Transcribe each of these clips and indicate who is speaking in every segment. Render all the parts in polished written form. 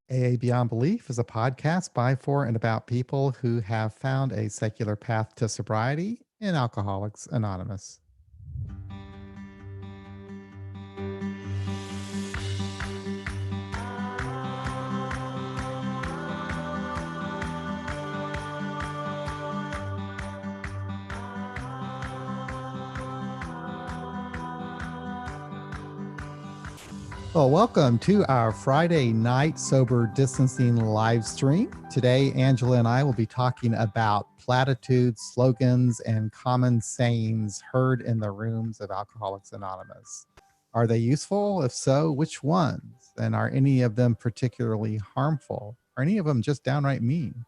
Speaker 1: AA Beyond Belief is a podcast by, for, and about people who have found a secular path to sobriety in Alcoholics Anonymous. Well, welcome to our Friday night sober distancing live stream. Today, Angela and I will be talking about platitudes, slogans, and common sayings heard in the rooms of Alcoholics Anonymous. Are they useful? If so, which ones? And are any of them particularly harmful? Are any of them just downright mean?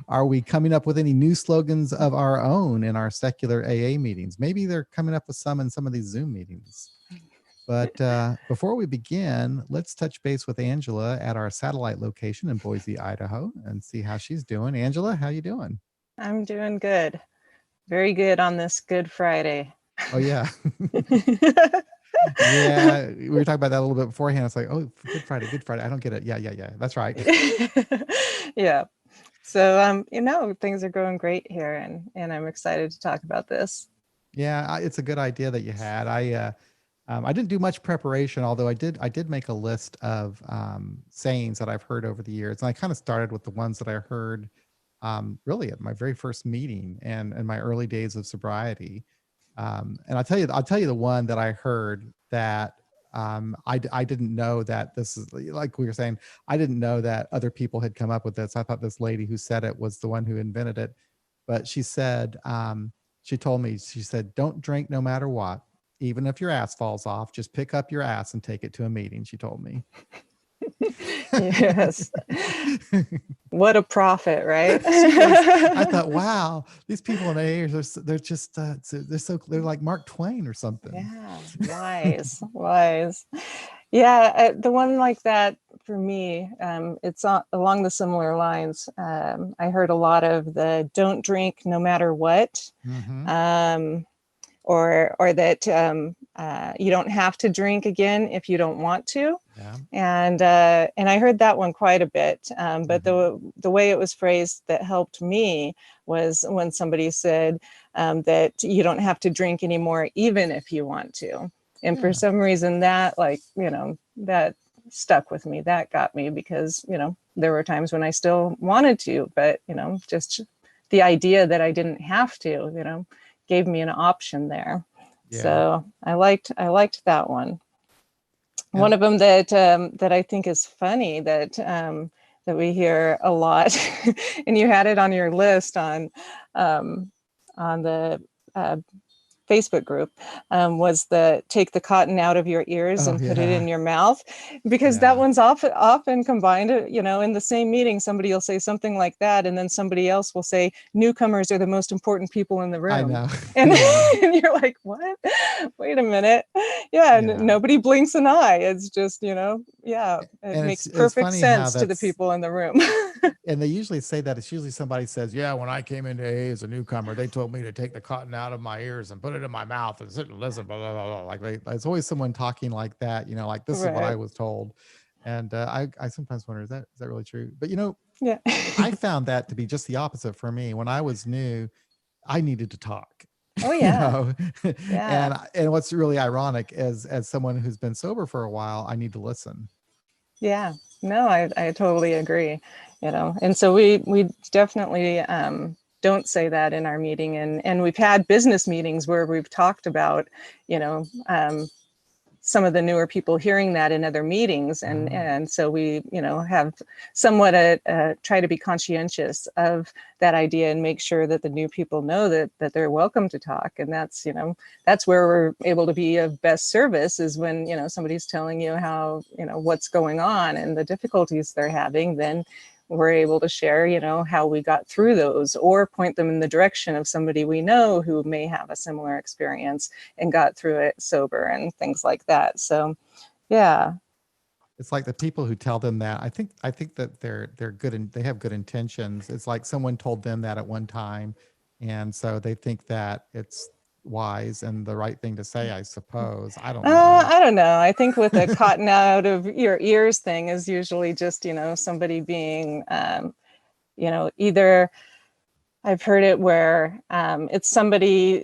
Speaker 1: Are we coming up with any new slogans of our own in our secular AA meetings? Maybe they're coming up with some in some of these Zoom meetings. But before we begin, let's touch base with Angela at our satellite location in Boise, Idaho, and see how she's doing. Angela, how you doing?
Speaker 2: I'm doing good. Very good on this Good Friday.
Speaker 1: Oh, yeah. Yeah, we were talking about that a little bit beforehand. It's like, oh, Good Friday, Good Friday. I don't get it. Yeah. That's right.
Speaker 2: Yeah. So, things are going great here, and I'm excited to talk about this.
Speaker 1: Yeah, it's a good idea that you had. I didn't do much preparation, although I did make a list of sayings that I've heard over the years, and I kind of started with the ones that I heard really at my very first meeting and in my early days of sobriety. And I'll tell you the one that I heard that I didn't know that this is, like we were saying, I didn't know that other people had come up with this. I thought this lady who said it was the one who invented it, but she said, she told me, she said, don't drink no matter what. Even if your ass falls off, just pick up your ass and take it to a meeting, she told me.
Speaker 2: Yes. What a prophet, right?
Speaker 1: I thought, wow, these people in AA, they're just, they're like Mark Twain or something.
Speaker 2: Yeah, wise. Yeah, the one like that for me, it's along the similar lines. I heard a lot of the don't drink no matter what.
Speaker 1: Mm-hmm.
Speaker 2: Or that you don't have to drink again if you don't want to.
Speaker 1: Yeah.
Speaker 2: And I heard that one quite a bit. But the way it was phrased that helped me was when somebody said that you don't have to drink anymore, even if you want to. And for some reason that that stuck with me. That got me because, there were times when I still wanted to, but, just the idea that I didn't have to, gave me an option there. Yeah. So I liked that one. And one of them that I think is funny that we hear a lot, and you had it on your list on the Facebook group, was the take the cotton out of your ears and put it in your mouth, because that one's often combined, in the same meeting. Somebody will say something like that, and then somebody else will say newcomers are the most important people in the room.
Speaker 1: I know.
Speaker 2: And, and you're like, what? Wait a minute. Yeah, nobody blinks an eye. It's just, it makes perfect sense to the people in the room.
Speaker 1: And they usually say that. It's usually somebody says, yeah, when I came into AA as a newcomer, they told me to take the cotton out of my ears and put it in my mouth and sit and listen, blah, blah, blah, blah. Like it's always someone talking like that, like this is what I was told. And I sometimes wonder, is that really true? But, I found that to be just the opposite for me. When I was new, I needed to talk.
Speaker 2: Oh, yeah. Yeah.
Speaker 1: And what's really ironic is, as someone who's been sober for a while, I need to listen.
Speaker 2: Yeah, no, I totally agree, and so we definitely don't say that in our meeting, and we've had business meetings where we've talked about, some of the newer people hearing that in other meetings, and so we have somewhat try to be conscientious of that idea and make sure that the new people know that they're welcome to talk. And that's that's where we're able to be of best service, is when somebody's telling you how what's going on and the difficulties they're having. Then we're able to share, how we got through those, or point them in the direction of somebody we know who may have a similar experience and got through it sober and things like that. So, yeah.
Speaker 1: It's like the people who tell them that. I think that they're good and they have good intentions. It's like someone told them that at one time, and so they think that it's wise and the right thing to say, I suppose. I don't know.
Speaker 2: I don't know. I think with the cotton out of your ears thing is usually just, somebody being, either I've heard it where it's somebody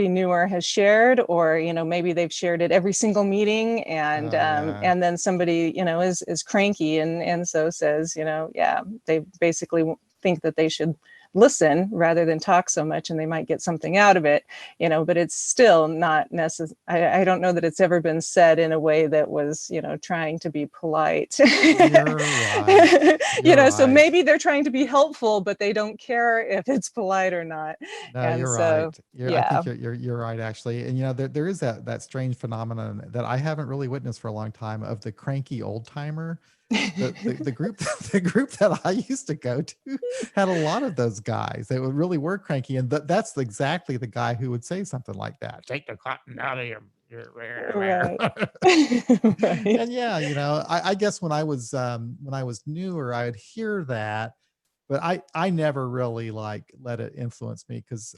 Speaker 2: newer has shared, or maybe they've shared it every single meeting,
Speaker 1: Yeah.
Speaker 2: and then somebody is cranky and so says yeah, they basically think that they should listen rather than talk so much, and they might get something out of it, but it's still not necessary. I don't know that it's ever been said in a way that was trying to be polite.
Speaker 1: You're right. You're
Speaker 2: So
Speaker 1: right.
Speaker 2: maybe they're trying to be helpful, but they don't care if it's polite or not.
Speaker 1: No,
Speaker 2: And
Speaker 1: you're
Speaker 2: so,
Speaker 1: right. I
Speaker 2: yeah.
Speaker 1: think you're right actually. And there is that strange phenomenon that I haven't really witnessed for a long time of the cranky old timer. The group the group that I used to go to had a lot of those guys that would really were cranky, and that's exactly the guy who would say something like that. Take the cotton out of your
Speaker 2: Right. Right.
Speaker 1: and yeah, I guess when I was newer, I would hear that, but I never really like let it influence me because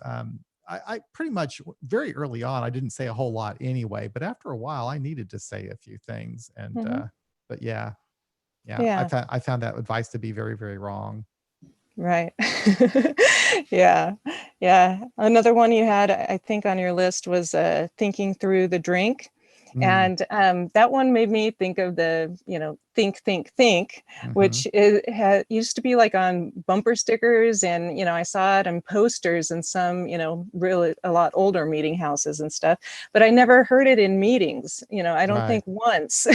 Speaker 1: I pretty much very early on I didn't say a whole lot anyway, but after a while I needed to say a few things, and
Speaker 2: Mhm.
Speaker 1: but yeah, yeah,
Speaker 2: Yeah.
Speaker 1: I found that advice to be very, very wrong.
Speaker 2: Right. Yeah. Yeah. Another one you had, I think, on your list was thinking through the drink.
Speaker 1: Mm,
Speaker 2: And that one made me think of the, think, think, think,
Speaker 1: mhm.
Speaker 2: which used to be like on bumper stickers. And, I saw it on posters in some, really a lot older meeting houses and stuff, but I never heard it in meetings. I don't
Speaker 1: Right.
Speaker 2: think once.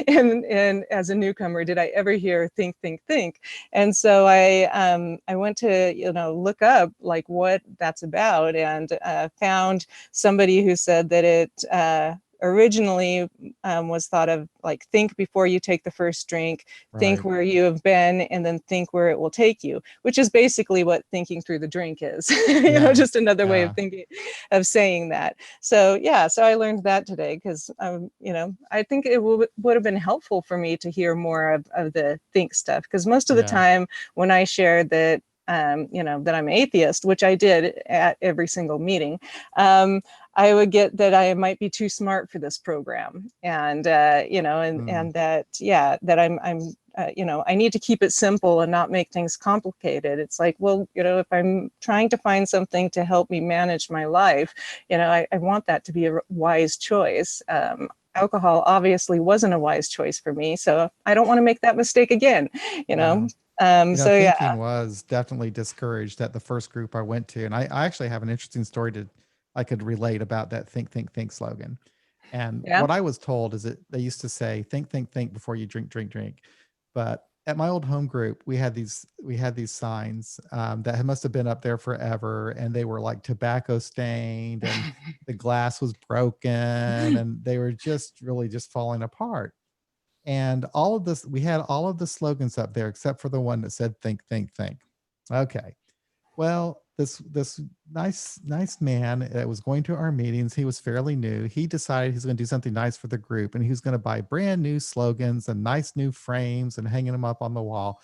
Speaker 2: And as a newcomer, did I ever hear think, think, think. And so I went to look up like what that's about, and found somebody who said that it originally was thought of like think before you take the first drink, think
Speaker 1: Right.
Speaker 2: where you have been, and then think where it will take you, which is basically what thinking through the drink is.
Speaker 1: Yeah.
Speaker 2: Just another way of
Speaker 1: Yeah.
Speaker 2: thinking, of saying that. So yeah, so I learned that today because I think it would have been helpful for me to hear more of the think stuff, because most of the
Speaker 1: Yeah.
Speaker 2: time when I shared that that I'm atheist, which I did at every single meeting, I would get that I might be too smart for this program, and
Speaker 1: Mm,
Speaker 2: and that that I'm I need to keep it simple and not make things complicated. It's like, well, if I'm trying to find something to help me manage my life, I want that to be a wise choice. Alcohol obviously wasn't a wise choice for me, so I don't want to make that mistake again. You know,
Speaker 1: no.
Speaker 2: so yeah,
Speaker 1: Thinking was definitely discouraged at the first group I went to. And I actually have an interesting story I could relate about that think, think, think slogan. And
Speaker 2: yeah.
Speaker 1: what I was told is that they used to say, think, think, think before you drink, drink, drink. But at my old home group, we had these signs that must have been up there forever. And they were like tobacco stained, and the glass was broken, and they were just really just falling apart. And all of this, we had all of the slogans up there except for the one that said think, think, think. Okay. Well, this nice man that was going to our meetings, he was fairly new. He decided he's going to do something nice for the group, and he was going to buy brand new slogans and nice new frames and hanging them up on the wall.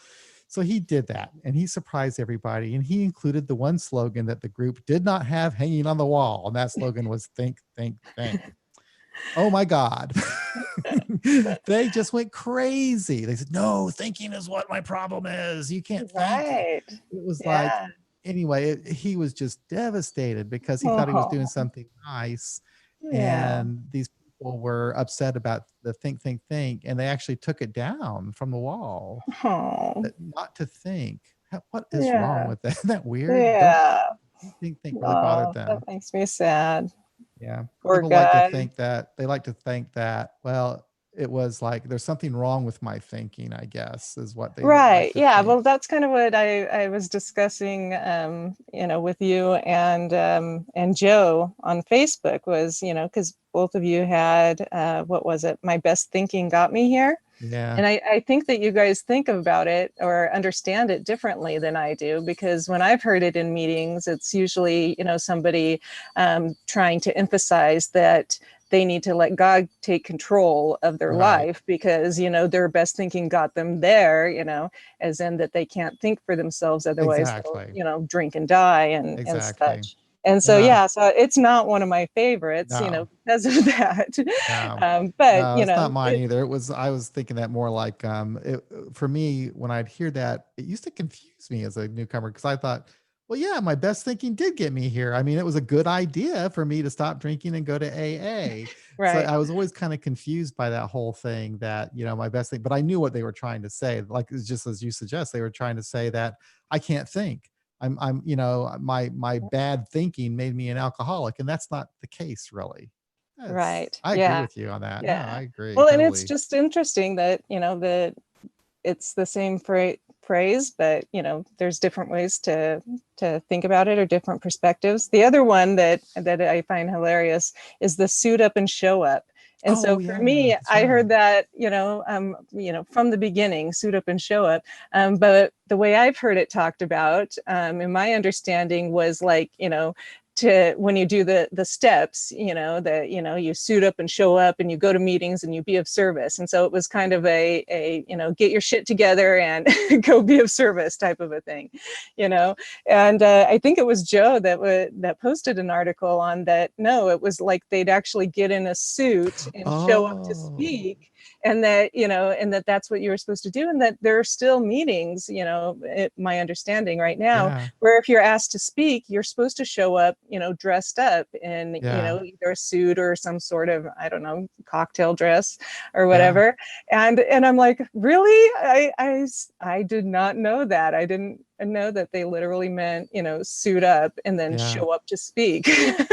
Speaker 1: So he did that, and he surprised everybody, and he included the one slogan that the group did not have hanging on the wall, and that slogan was think, think, think. Oh my God. They just went crazy. They said, no, thinking is what my problem is. You can't think. It
Speaker 2: Right.
Speaker 1: was like,
Speaker 2: Yeah.
Speaker 1: anyway, he was just devastated because he thought he was doing
Speaker 2: Oh,
Speaker 1: something nice.
Speaker 2: yeah.
Speaker 1: And these people were upset about the think, think, think. And they actually took it down from the wall,
Speaker 2: Oh,
Speaker 1: not to think. What is wrong
Speaker 2: yeah.
Speaker 1: with that? Isn't that weird? Don't
Speaker 2: Yeah.
Speaker 1: think, think really bothered
Speaker 2: Oh, that
Speaker 1: them.
Speaker 2: makes me sad.
Speaker 1: Yeah.
Speaker 2: Poor
Speaker 1: People like to
Speaker 2: guy.
Speaker 1: think that they like to think that, well, it was like there's something wrong with my thinking, I guess, is what they like
Speaker 2: Right.
Speaker 1: to
Speaker 2: Yeah.
Speaker 1: think.
Speaker 2: Well, that's kind of what I was discussing, with you and Joe on Facebook was, because both of you had, what was it? My best thinking got me here.
Speaker 1: Yeah.
Speaker 2: And I think that you guys think about it or understand it differently than I do, because when I've heard it in meetings, it's usually, somebody trying to emphasize that they need to let God take control of their
Speaker 1: Right.
Speaker 2: life because, their best thinking got them there, as in that they can't think for themselves. Otherwise they'll,
Speaker 1: Exactly.
Speaker 2: drink and die and
Speaker 1: Exactly.
Speaker 2: such. And so,
Speaker 1: Yeah.
Speaker 2: yeah, so it's not one of my favorites,
Speaker 1: No.
Speaker 2: because of that.
Speaker 1: No.
Speaker 2: But,
Speaker 1: No, it's not mine either. I was thinking that more like, for me, when I'd hear that, it used to confuse me as a newcomer because I thought, well, yeah, my best thinking did get me here. I mean, it was a good idea for me to stop drinking and go to AA. So
Speaker 2: right,
Speaker 1: I was always kind of confused by that whole thing that, my best thing, but I knew what they were trying to say. Like, it's just as you suggest, they were trying to say that I can't think. My bad thinking made me an alcoholic, and that's not the case, really.
Speaker 2: right.
Speaker 1: I agree
Speaker 2: Yeah.
Speaker 1: with you on that. No,
Speaker 2: Yeah.
Speaker 1: I agree
Speaker 2: Well, and it's
Speaker 1: totally.
Speaker 2: just interesting that, that it's the same phrase, but there's different ways to think about it, or different perspectives. The other one that I find hilarious is the suit up and show up. And
Speaker 1: Oh
Speaker 2: so for
Speaker 1: yeah,
Speaker 2: me,
Speaker 1: that's
Speaker 2: I heard
Speaker 1: right.
Speaker 2: that, from the beginning, suit up and show up. But the way I've heard it talked about, in my understanding, was like, to when you do the steps, that you suit up and show up and you go to meetings and you be of service. And so it was kind of a get your shit together and go be of service type of a thing, you know and I think it was Joe that posted an article on that. No, it was like they'd actually get in a suit and show up to
Speaker 1: Oh
Speaker 2: speak, and that's what you were supposed to do, and that there are still meetings, my understanding right now,
Speaker 1: yeah,
Speaker 2: where if you're asked to speak, you're supposed to show up, dressed up in,
Speaker 1: yeah,
Speaker 2: either a suit or some sort of, I don't know, cocktail dress or
Speaker 1: yeah,
Speaker 2: whatever. And I'm like, really? I did not know that. I didn't know that they literally meant, suit up and then
Speaker 1: yeah.
Speaker 2: show up to speak. I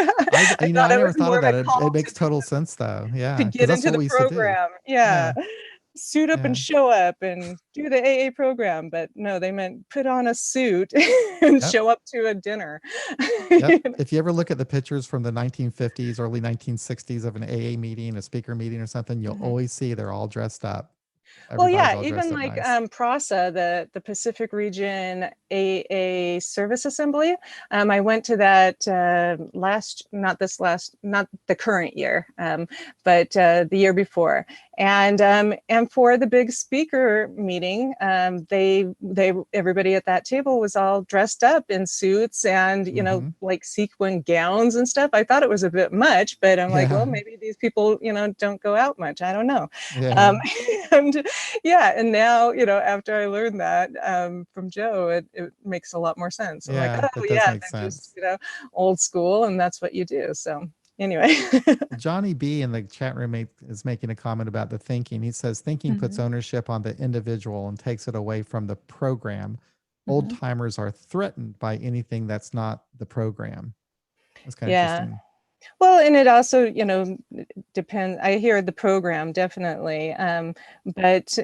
Speaker 2: thought
Speaker 1: I
Speaker 2: it
Speaker 1: never
Speaker 2: was
Speaker 1: thought
Speaker 2: more
Speaker 1: of
Speaker 2: of a
Speaker 1: that.
Speaker 2: call
Speaker 1: It makes total sense though.
Speaker 2: to
Speaker 1: Yeah, because
Speaker 2: get
Speaker 1: that's
Speaker 2: into
Speaker 1: what
Speaker 2: the
Speaker 1: we used to do.
Speaker 2: program. Yeah.
Speaker 1: Yeah,
Speaker 2: Suit up and
Speaker 1: yeah,
Speaker 2: show up and do the AA program. But no, they meant put on a suit and
Speaker 1: yep,
Speaker 2: show up to a dinner.
Speaker 1: yep. If you ever look at the pictures from the 1950s, early 1960s of an AA meeting, a speaker meeting, or something, you'll
Speaker 2: Mhm.
Speaker 1: always see they're all dressed up.
Speaker 2: Well,
Speaker 1: Everybody's
Speaker 2: yeah,
Speaker 1: all dressed
Speaker 2: even
Speaker 1: up
Speaker 2: like
Speaker 1: nice.
Speaker 2: PRASA, the Pacific Region AA Service Assembly. I went to that not the current year, but the year before. And for the big speaker meeting, they everybody at that table was all dressed up in suits and
Speaker 1: Mm-hmm.
Speaker 2: like sequin gowns and stuff. I thought it was a bit much, but I'm like,
Speaker 1: Yeah,
Speaker 2: well, maybe these people don't go out much. I don't know.
Speaker 1: yeah,
Speaker 2: Um, and yeah, and now, after I learned that, from Joe, it makes a lot more sense. I'm like,
Speaker 1: yeah.
Speaker 2: oh
Speaker 1: That does
Speaker 2: yeah,
Speaker 1: make
Speaker 2: they're just,
Speaker 1: sense.
Speaker 2: old school, and that's what you do. So anyway.
Speaker 1: Well, Johnny B in the chat room is making a comment about the thinking. He says thinking puts
Speaker 2: Mhm,
Speaker 1: ownership on the individual and takes it away from the program. Old
Speaker 2: mhm.
Speaker 1: timers are threatened by anything that's not the program. That's kind of
Speaker 2: Yeah.
Speaker 1: interesting.
Speaker 2: Well, and it also, depends. I hear the program definitely, but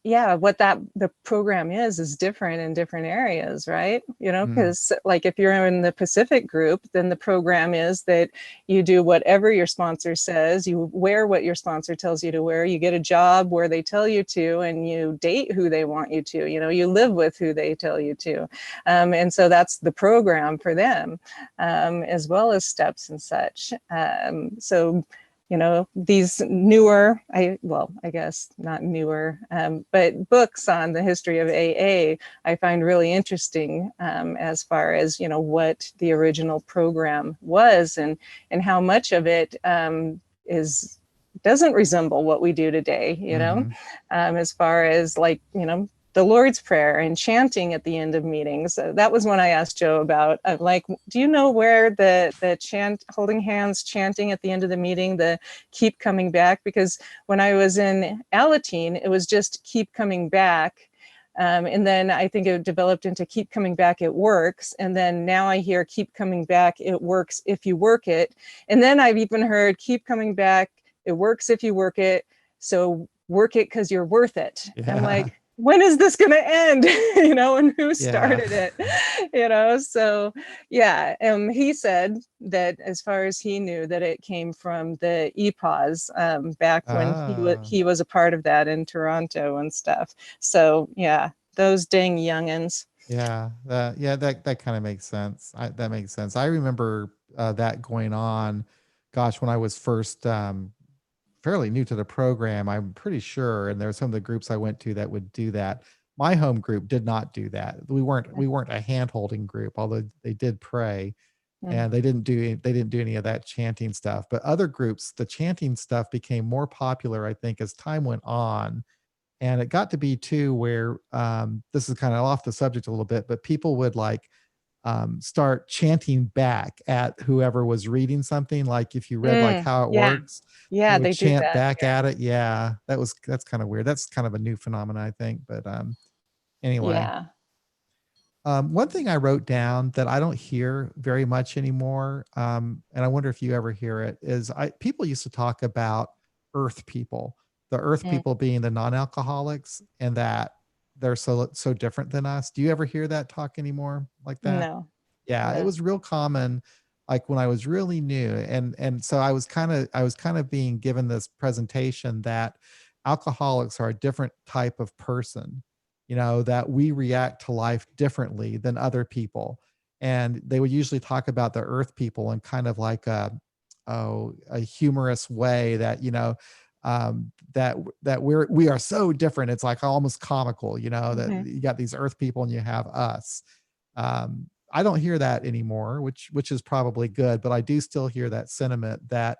Speaker 2: yeah, what the program is different in different areas, right?
Speaker 1: Mm,
Speaker 2: Because like if you're in the Pacific group, then the program is that you do whatever your sponsor says, you wear what your sponsor tells you to wear, you get a job where they tell you to, and you date who they want you to. You live with who they tell you to, and so that's the program for them, as well as steps and such. So, these newer, I guess not newer, but books on the history of AA, I find really interesting, as far as, what the original program was, and how much of it is doesn't resemble what we do today,
Speaker 1: hmm
Speaker 2: as far as like, the Lord's Prayer and chanting at the end of meetings. That was when I asked Joe about, like, do you know where the chant, holding hands, chanting at the end of the meeting, the keep coming back? Because when I was in Alateen, it was just keep coming back. And then I think it developed into keep coming back, it works. And then now I hear keep coming back, it works if you work it. And then I've even heard keep coming back, it works if you work it. So work it because you're worth it. I'm
Speaker 1: Yeah.
Speaker 2: like, when is this going to end? And who
Speaker 1: Yeah.
Speaker 2: started it? So yeah. He said that as far as he knew, that it came from the EPAWS, back when
Speaker 1: Ah.
Speaker 2: he was a part of that in Toronto and stuff. So yeah, those dang youngins.
Speaker 1: Yeah. That kind of makes sense. That makes sense. I remember that going on, gosh, when I was first fairly new to the program, I'm pretty sure, and there were some of the groups I went to that would do that. My home group did not do that. We weren't a hand holding group, although they did pray.
Speaker 2: Mm.
Speaker 1: and they didn't do any of that chanting stuff. But other groups, the chanting stuff became more popular, I think, as time went on. And it got to be too where this is kind of off the subject a little bit, but people would like start chanting back at whoever was reading something. Like if you read like
Speaker 2: Mm.
Speaker 1: how it
Speaker 2: Yeah.
Speaker 1: works, they
Speaker 2: Yeah,
Speaker 1: would
Speaker 2: they do
Speaker 1: chant
Speaker 2: that
Speaker 1: back
Speaker 2: here.
Speaker 1: at it. Yeah, that's kind of weird. That's kind of a new phenomenon, I think. But anyway,
Speaker 2: Yeah.
Speaker 1: one thing I wrote down that I don't hear very much anymore, and I wonder if you ever hear it, is people used to talk about Earth people, the Earth
Speaker 2: Mm.
Speaker 1: people being the non-alcoholics, and that they're so different than us. Do you ever hear that talk anymore like that?
Speaker 2: No.
Speaker 1: Yeah, it
Speaker 2: No.
Speaker 1: was real common, like when I was really new, and so I was kind of being given this presentation that alcoholics are a different type of person, that we react to life differently than other people. And they would usually talk about the earth people in kind of like a humorous way that, that we are so different. It's like almost comical, that
Speaker 2: Mhm.
Speaker 1: you got these earth people and you have us. I don't hear that anymore, which is probably good, but I do still hear that sentiment that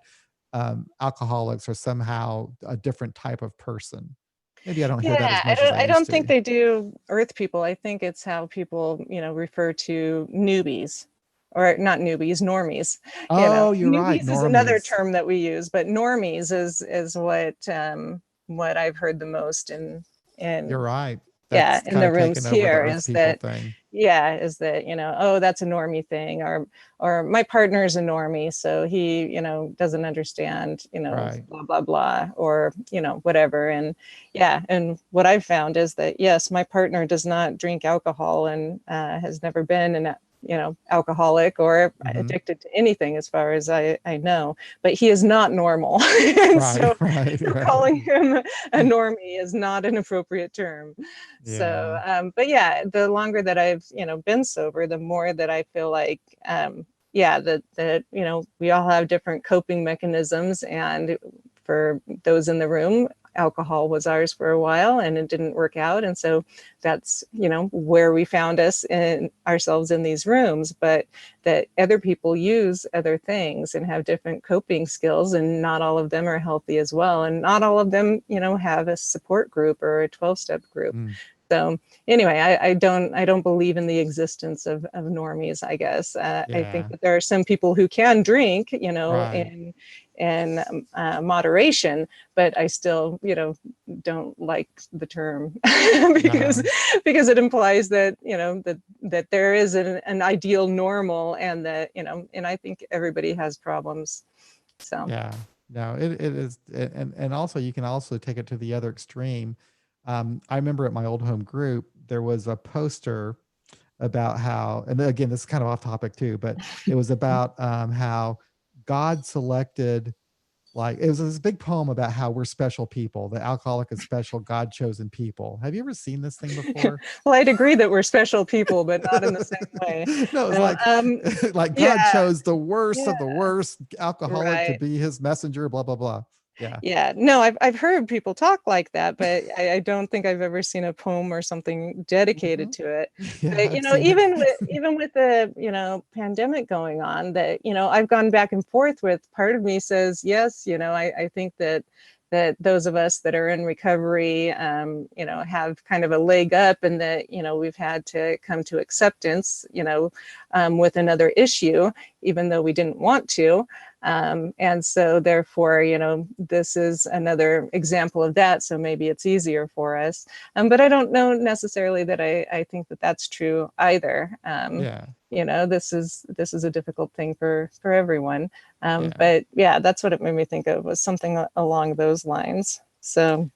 Speaker 1: alcoholics are somehow a different type of person. Maybe I don't hear that
Speaker 2: Yeah,
Speaker 1: as much as I
Speaker 2: I
Speaker 1: used
Speaker 2: don't think
Speaker 1: to.
Speaker 2: they do earth people. I think it's how people, refer to newbies, or not newbies, normies.
Speaker 1: Oh, you're right,
Speaker 2: Newbies is another
Speaker 1: normies.
Speaker 2: term that we use, but normies is what I've heard the most
Speaker 1: You're
Speaker 2: in
Speaker 1: right.
Speaker 2: yeah,
Speaker 1: That's
Speaker 2: in
Speaker 1: kind
Speaker 2: the
Speaker 1: of
Speaker 2: rooms
Speaker 1: taken over the
Speaker 2: here,
Speaker 1: earth
Speaker 2: is
Speaker 1: people
Speaker 2: that
Speaker 1: thing.
Speaker 2: yeah, is that, oh, that's a normie thing, or my partner's a normie, so he, doesn't understand,
Speaker 1: Right.
Speaker 2: blah blah blah, or whatever. And yeah, and what I've found is that yes, my partner does not drink alcohol, and has never been an alcoholic or
Speaker 1: Hmm.
Speaker 2: addicted to anything, as far as I know, but he is not normal. And
Speaker 1: Right.
Speaker 2: so
Speaker 1: Right. Right.
Speaker 2: calling him a normie is not an appropriate term. So,
Speaker 1: Yeah.
Speaker 2: but yeah, the longer that I've, been sober, the more that I feel like, yeah, that, we all have different coping mechanisms. And for those in the room, alcohol was ours for a while and it didn't work out. And so that's, where we found ourselves in these rooms. But that other people use other things and have different coping skills, and not all of them are healthy as well. And not all of them, have a support group or a 12-step group.
Speaker 1: Mm,
Speaker 2: So anyway, I don't believe in the existence of normies, I guess. I think
Speaker 1: yeah.
Speaker 2: that there are some people who can drink,
Speaker 1: Right.
Speaker 2: in moderation, but I still, don't like the term because
Speaker 1: No.
Speaker 2: because it implies that, that there is an ideal normal, and that, and I think everybody has problems. So
Speaker 1: Yeah. No, it is, and also you can also take it to the other extreme. I remember at my old home group there was a poster about how, and again, this is kind of off topic too, but it was about how God selected, like it was this big poem about how we're special people. The alcoholic is special, God chosen people. Have you ever seen this thing before?
Speaker 2: well, I'd agree that we're special people, but not in the same way.
Speaker 1: No, it's
Speaker 2: No,
Speaker 1: like like God
Speaker 2: yeah,
Speaker 1: chose the worst of
Speaker 2: yeah,
Speaker 1: the worst alcoholic to
Speaker 2: right.
Speaker 1: be his messenger, blah blah blah. Yeah.
Speaker 2: Yeah, no, I've heard people talk like that, but I don't think I've ever seen a poem or something dedicated
Speaker 1: Mhm.
Speaker 2: to it.
Speaker 1: Yeah,
Speaker 2: But
Speaker 1: I've seen it.
Speaker 2: even with the pandemic going on, that I've gone back and forth with. Part of me says yes, I think that those of us that are in recovery, have kind of a leg up, and that we've had to come to acceptance, with another issue, even though we didn't want to. And so therefore, this is another example of that. So maybe it's easier for us. But I don't know necessarily that I think that that's true either.
Speaker 1: Yeah.
Speaker 2: This is a difficult thing for everyone.
Speaker 1: Yeah.
Speaker 2: But yeah, that's what it made me think of, was something along those lines. So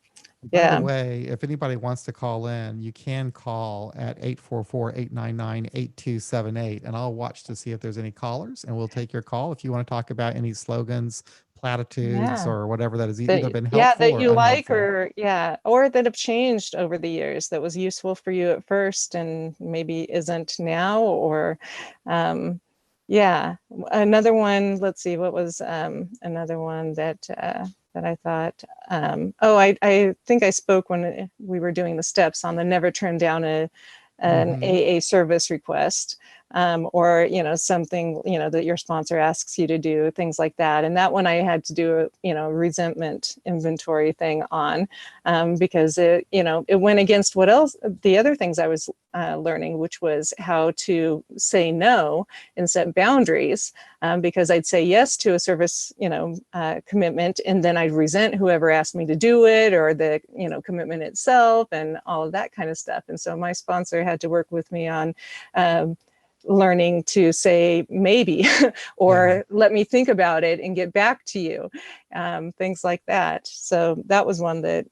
Speaker 1: By the
Speaker 2: yeah.
Speaker 1: way, if anybody wants to call in, you can call at 844-899-8278, and I'll watch to see if there's any callers, and we'll take your call if you want to talk about any slogans, platitudes,
Speaker 2: Yeah.
Speaker 1: or whatever that has
Speaker 2: that
Speaker 1: either been
Speaker 2: yeah,
Speaker 1: helpful
Speaker 2: that
Speaker 1: or
Speaker 2: you like,
Speaker 1: unhelpful.
Speaker 2: or yeah, or that have changed over the years, that was useful for you at first and maybe isn't now. Or um yeah, another one, let's see, what was another one that I thought, oh, I think I spoke when we were doing the steps on the never turn down an
Speaker 1: Hmm.
Speaker 2: AA service request. or, something, that your sponsor asks you to do, things like that. And that one I had to do a resentment inventory thing on, because it went against what else, the other things I was learning, which was how to say no and set boundaries, because I'd say yes to a service, commitment, and then I'd resent whoever asked me to do it, or the, commitment itself, and all of that kind of stuff. And so my sponsor had to work with me on learning to say maybe, or let me think about it and get back to you, things like that. So that was one that,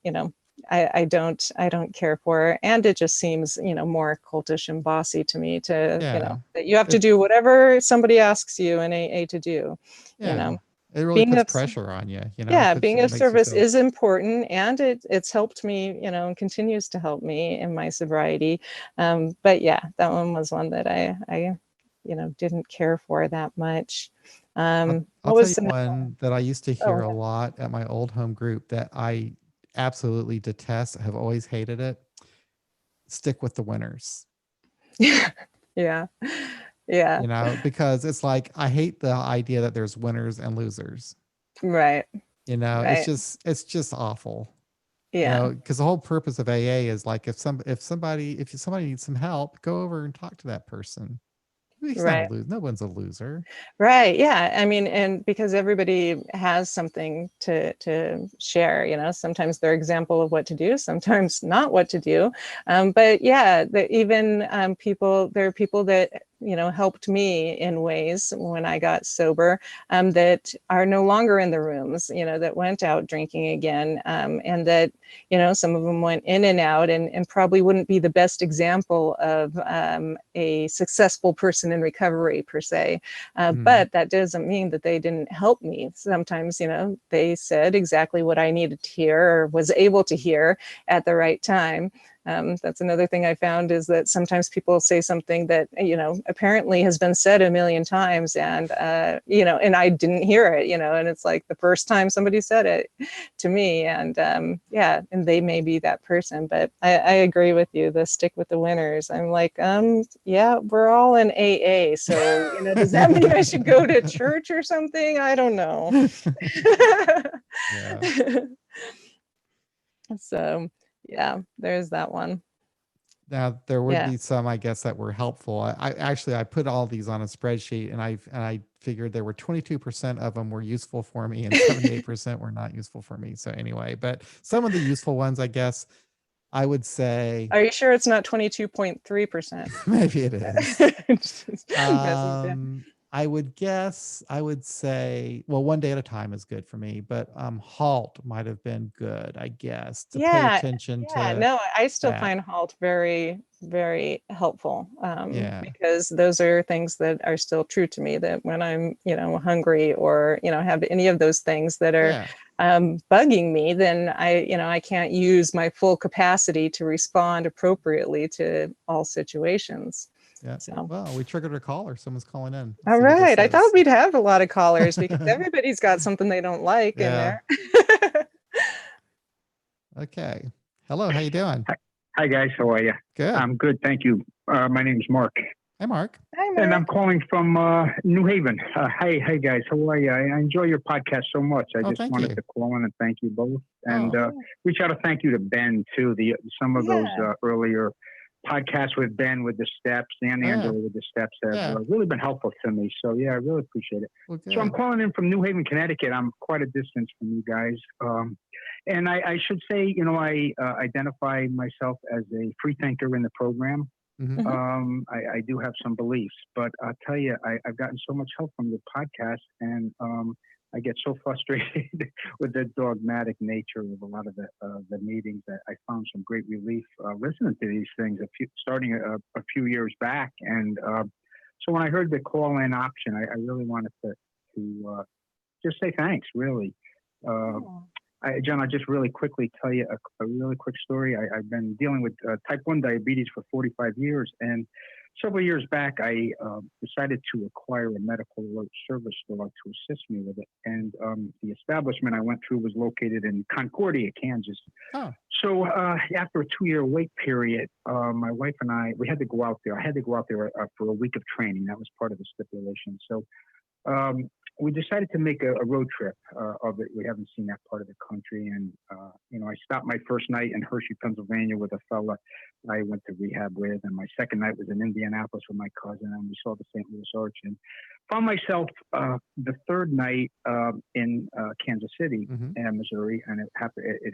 Speaker 2: I don't care for, and it just seems more cultish and bossy to me, to that you have to do whatever somebody asks you in AA to do.
Speaker 1: It really
Speaker 2: Being
Speaker 1: puts
Speaker 2: of
Speaker 1: pressure on you.
Speaker 2: being
Speaker 1: It
Speaker 2: of
Speaker 1: makes you
Speaker 2: service
Speaker 1: feel,
Speaker 2: is important, and it's helped me, and continues to help me in my sobriety. But yeah, that one was one that I didn't care for that much.
Speaker 1: I'll
Speaker 2: What
Speaker 1: tell you
Speaker 2: was another one?
Speaker 1: one that I used to hear
Speaker 2: Oh,
Speaker 1: a lot at my old home group that I absolutely detest, have always hated it. Stick with the winners.
Speaker 2: yeah, yeah, yeah,
Speaker 1: Because it's like, I hate the idea that there's winners and losers.
Speaker 2: right,
Speaker 1: It's
Speaker 2: right,
Speaker 1: just awful.
Speaker 2: yeah,
Speaker 1: Because the whole purpose of AA is like, if somebody needs some help, go over and talk to that person. He's not a
Speaker 2: right.
Speaker 1: loser. No one's a loser.
Speaker 2: Right. Yeah. I mean, and because everybody has something to share, sometimes they're example of what to do, sometimes not what to do. But yeah, even there are people that helped me in ways when I got sober, that are no longer in the rooms, that went out drinking again, and that some of them went in and out, and probably wouldn't be the best example of a successful person in recovery per se. But that doesn't mean that they didn't help me. Sometimes, they said exactly what I needed to hear, or was able to hear at the right time. That's another thing I found, is that sometimes people say something that, apparently has been said a million times, and, and I didn't hear it, and it's like the first time somebody said it to me, and and they may be that person. But I agree with you, the stick with the winners. I'm like, yeah, we're all in AA. So, does that mean I should go to church or something? I don't know.
Speaker 1: Yeah.
Speaker 2: So yeah, there's that one.
Speaker 1: Now there would
Speaker 2: Yeah.
Speaker 1: be some, I guess, that were helpful. I put all these on a spreadsheet, and I figured there were 22% of them were useful for me, and 78% were not useful for me. So anyway, but some of the useful ones, I guess, I would say,
Speaker 2: Are you sure it's not 22.3%?
Speaker 1: maybe it is.
Speaker 2: Just messing with you.
Speaker 1: I would say, well, one day at a time is good for me, but halt might have been good, I guess, to pay
Speaker 2: Yeah,
Speaker 1: attention
Speaker 2: yeah.
Speaker 1: to
Speaker 2: No, I still
Speaker 1: that.
Speaker 2: find halt very, very helpful,
Speaker 1: Yeah.
Speaker 2: because those are things that are still true to me, that when I'm, hungry, or, have any of those things that are
Speaker 1: Yeah.
Speaker 2: bugging me, then I can't use my full capacity to respond appropriately to all situations.
Speaker 1: Yeah.
Speaker 2: So,
Speaker 1: Well, we triggered a caller. Someone's calling in. Let's
Speaker 2: all
Speaker 1: see who this
Speaker 2: right. I thought
Speaker 1: is.
Speaker 2: we'd have a lot of callers, because everybody's got something they don't like in
Speaker 1: Yeah.
Speaker 2: there.
Speaker 1: Okay. Hello. How you doing?
Speaker 3: Hi guys, how are you?
Speaker 1: Good.
Speaker 3: I'm good, thank you. My name's Mark,
Speaker 1: Hi, Mark.
Speaker 2: Hi,
Speaker 3: and I'm
Speaker 2: Mark.
Speaker 3: calling from New Haven. Hey guys, how are you? I enjoy your podcast so much. I just
Speaker 1: Thank
Speaker 3: wanted
Speaker 1: you.
Speaker 3: to call in and thank you both, and
Speaker 1: Oh.
Speaker 3: reach out a thank you to Ben too. Some of those
Speaker 2: Yeah.
Speaker 3: earlier podcasts with Ben with the steps and Angela with the steps have really been helpful to me. So yeah, I really appreciate it.
Speaker 1: Well,
Speaker 3: So I'm
Speaker 1: good.
Speaker 3: calling in from New Haven, Connecticut. I'm quite a distance from you guys. And I should say, I identify myself as a free thinker in the program.
Speaker 1: Mhm.
Speaker 3: I do have some beliefs, but I'll tell you, I've gotten so much help from your podcast, and I get so frustrated with the dogmatic nature of a lot of the meetings that I found some great relief listening to these things starting a few years back. And so when I heard the call-in option, I really wanted to just say thanks, really. John, I'll just really quickly tell you a really quick story. I've been dealing with type 1 diabetes for 45 years, and several years back, I decided to acquire a medical alert service dog to assist me with it. And the establishment I went through was located in Concordia, Kansas.
Speaker 1: Oh.
Speaker 3: So after a 2-year wait period, my wife and we had to go out there. I had to go out there for a week of training. That was part of the stipulation. So we decided to make a road trip of it. We haven't seen that part of the country. And, I stopped my first night in Hershey, Pennsylvania with a fella I went to rehab with. And my second night was in Indianapolis with my cousin. And we saw the St. Louis Arch. And found myself the third night in Kansas City, Missouri. And it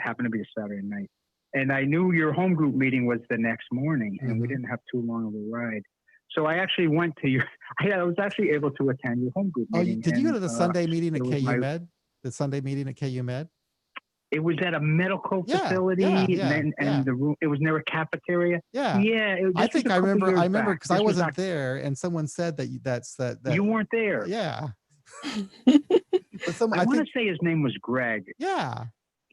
Speaker 3: happened to be a Saturday night. And I knew your home group meeting was the next morning. And we didn't have too long of a ride. So I actually went to I was actually able to attend your home group meeting.
Speaker 1: Did you go to the Sunday meeting at KU Med? The Sunday meeting at KU Med?
Speaker 3: It was at a medical facility, and the room. It was near a cafeteria.
Speaker 1: Yeah. I think I remember because I wasn't there, and someone said that that
Speaker 3: you weren't there.
Speaker 1: Yeah.
Speaker 3: I want to say his name was Greg.
Speaker 1: Yeah.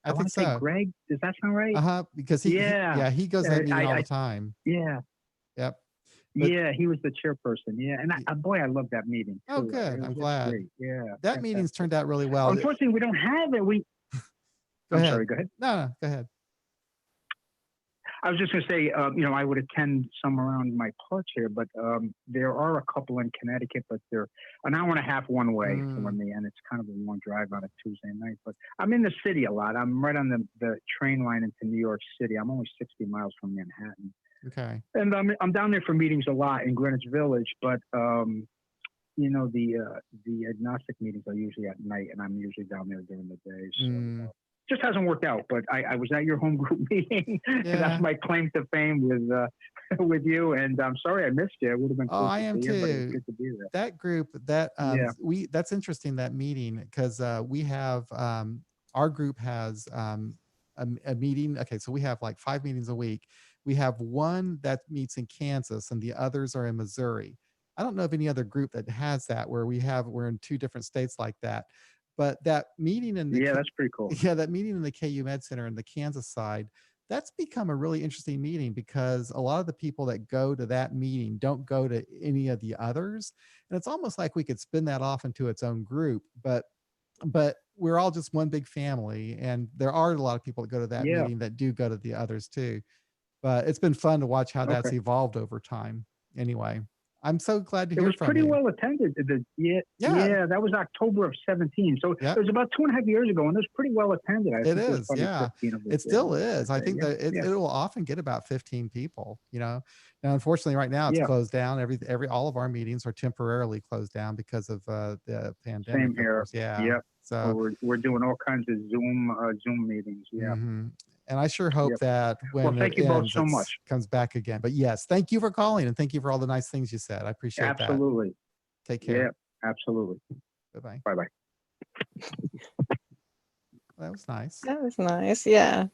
Speaker 1: I think
Speaker 3: so. Say Greg. Does that sound right?
Speaker 1: Because he goes to that meeting all the time.
Speaker 3: Yeah.
Speaker 1: Yep.
Speaker 3: But, he was the chairperson. Yeah, and I love that meeting. Too.
Speaker 1: Oh, good. I'm glad.
Speaker 3: Great. Yeah,
Speaker 1: that meeting's turned out really well.
Speaker 3: Unfortunately, we don't have it. I'm sorry. Go ahead.
Speaker 1: No, go ahead.
Speaker 3: I was just going to say, I would attend some around my parts here, but there are a couple in Connecticut, but they're an hour and a half one way for me, and it's kind of a long drive on a Tuesday night. But I'm in the city a lot. I'm right on the train line into New York City. I'm only 60 miles from Manhattan.
Speaker 1: Okay.
Speaker 3: And I'm down there for meetings a lot in Greenwich Village, but the agnostic meetings are usually at night, and I'm usually down there during the day. So just hasn't worked out. But I was at your home group meeting, and that's my claim to fame with you. And I'm sorry I missed you. It would have been cool.
Speaker 1: I am too.
Speaker 3: But it's good to be there.
Speaker 1: That group, that's interesting, that meeting, because we have our group has a meeting. Okay, so we have like 5 meetings a week. We have one that meets in Kansas and the others are in Missouri. I don't know of any other group that has that where we're in 2 different states like that. But that meeting in
Speaker 3: that's pretty cool.
Speaker 1: Yeah, that meeting in the KU Med Center in the Kansas side, that's become a really interesting meeting because a lot of the people that go to that meeting don't go to any of the others. And it's almost like we could spin that off into its own group, but we're all just one big family. And there are a lot of people that go to that meeting that do go to the others too. But it's been fun to watch how that's evolved over time. Anyway, I'm so glad to hear from you.
Speaker 3: It was pretty well attended. That was October of 17. So it was about 2.5 years ago, and it was pretty well attended.
Speaker 1: It is, it still is. I think that it will often get about 15 people. Now, unfortunately, right now it's closed down. All of our meetings are temporarily closed down because of the pandemic.
Speaker 3: Same here.
Speaker 1: Yeah.
Speaker 3: So we're doing all kinds of Zoom meetings. Yeah.
Speaker 1: And I sure hope that when
Speaker 3: thank you both so much.
Speaker 1: Comes back again. But yes, thank you for calling and thank you for all the nice things you said. I appreciate that.
Speaker 3: Absolutely.
Speaker 1: Take care.
Speaker 3: Yeah, absolutely.
Speaker 1: Bye-bye.
Speaker 3: Bye-bye.
Speaker 1: That was nice.
Speaker 2: That was nice. Yeah.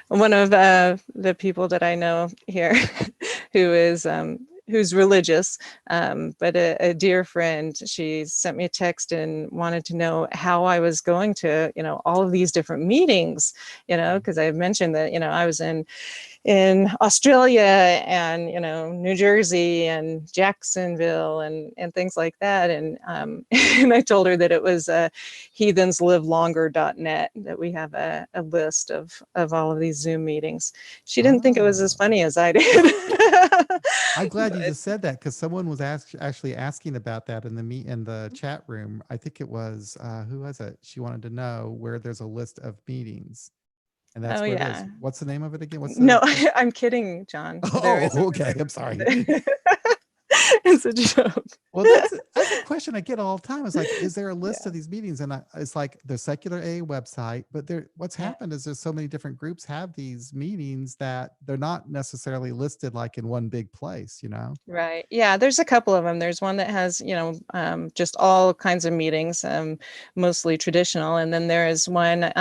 Speaker 2: One of the people that I know here who's religious, but a dear friend, she sent me a text and wanted to know how I was going to, all of these different meetings, because I mentioned that, I was in Australia and, New Jersey and Jacksonville and things like that. And, and I told her that it was heathenslivelonger.net, that we have a list of all of these Zoom meetings. She didn't think it was as funny as I did.
Speaker 1: I'm glad you just said that because someone was actually asking about that in the chat room. I think it was, who was it? She wanted to know where there's a list of meetings. And that's where it is. What's the name of it again?
Speaker 2: No, I'm kidding, John.
Speaker 1: Okay. I'm sorry.
Speaker 2: It's a joke.
Speaker 1: Well, that's a question I get all the time. It's like, is there a list of these meetings? And it's like the Secular A website, but what's happened is there's so many different groups have these meetings that they're not necessarily listed like in one big place,
Speaker 2: Right. Yeah. There's a couple of them. There's one that has, just all kinds of meetings, mostly traditional. And then there is one,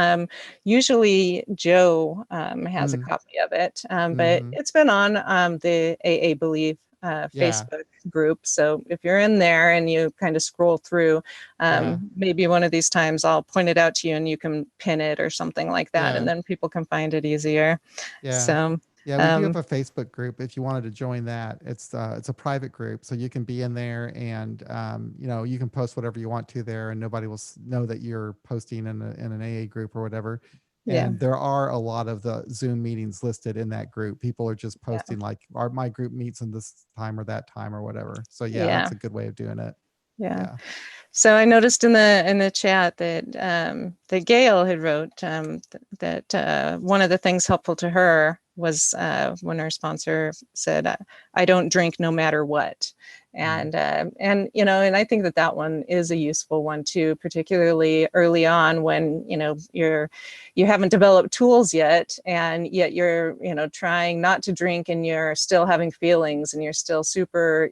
Speaker 2: usually Joe has a copy of it, but it's been on the AA Believe Facebook group. So if you're in there and you kind of scroll through, maybe one of these times I'll point it out to you and you can pin it or something like that. And then people can find it easier.
Speaker 1: Yeah.
Speaker 2: So
Speaker 1: we do have a Facebook group. If you wanted to join that, it's a private group, so you can be in there and you can post whatever you want to there, and nobody will know that you're posting in an AA group or whatever.
Speaker 2: Yeah.
Speaker 1: And there are a lot of the Zoom meetings listed in that group. People are just
Speaker 2: Yeah.
Speaker 1: posting like, my group meets in this time or that time or whatever. So yeah,
Speaker 2: Yeah.
Speaker 1: that's a good way of doing it.
Speaker 2: Yeah.
Speaker 1: Yeah.
Speaker 2: So I noticed in the chat that that Gail had wrote that one of the things helpful to her was when our sponsor said, "I don't drink no matter what," and and I think that that one is a useful one too, particularly early on when you haven't developed tools yet, and yet you're trying not to drink, and you're still having feelings, and you're still super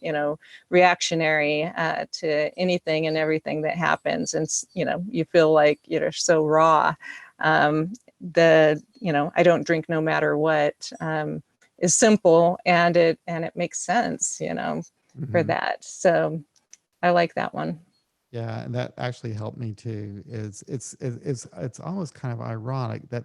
Speaker 2: reactionary to anything and everything that happens, and you feel like you're so raw. I don't drink no matter what is simple, and it makes sense for that. So I like that one.
Speaker 1: Yeah, and that actually helped me too. It's almost kind of ironic that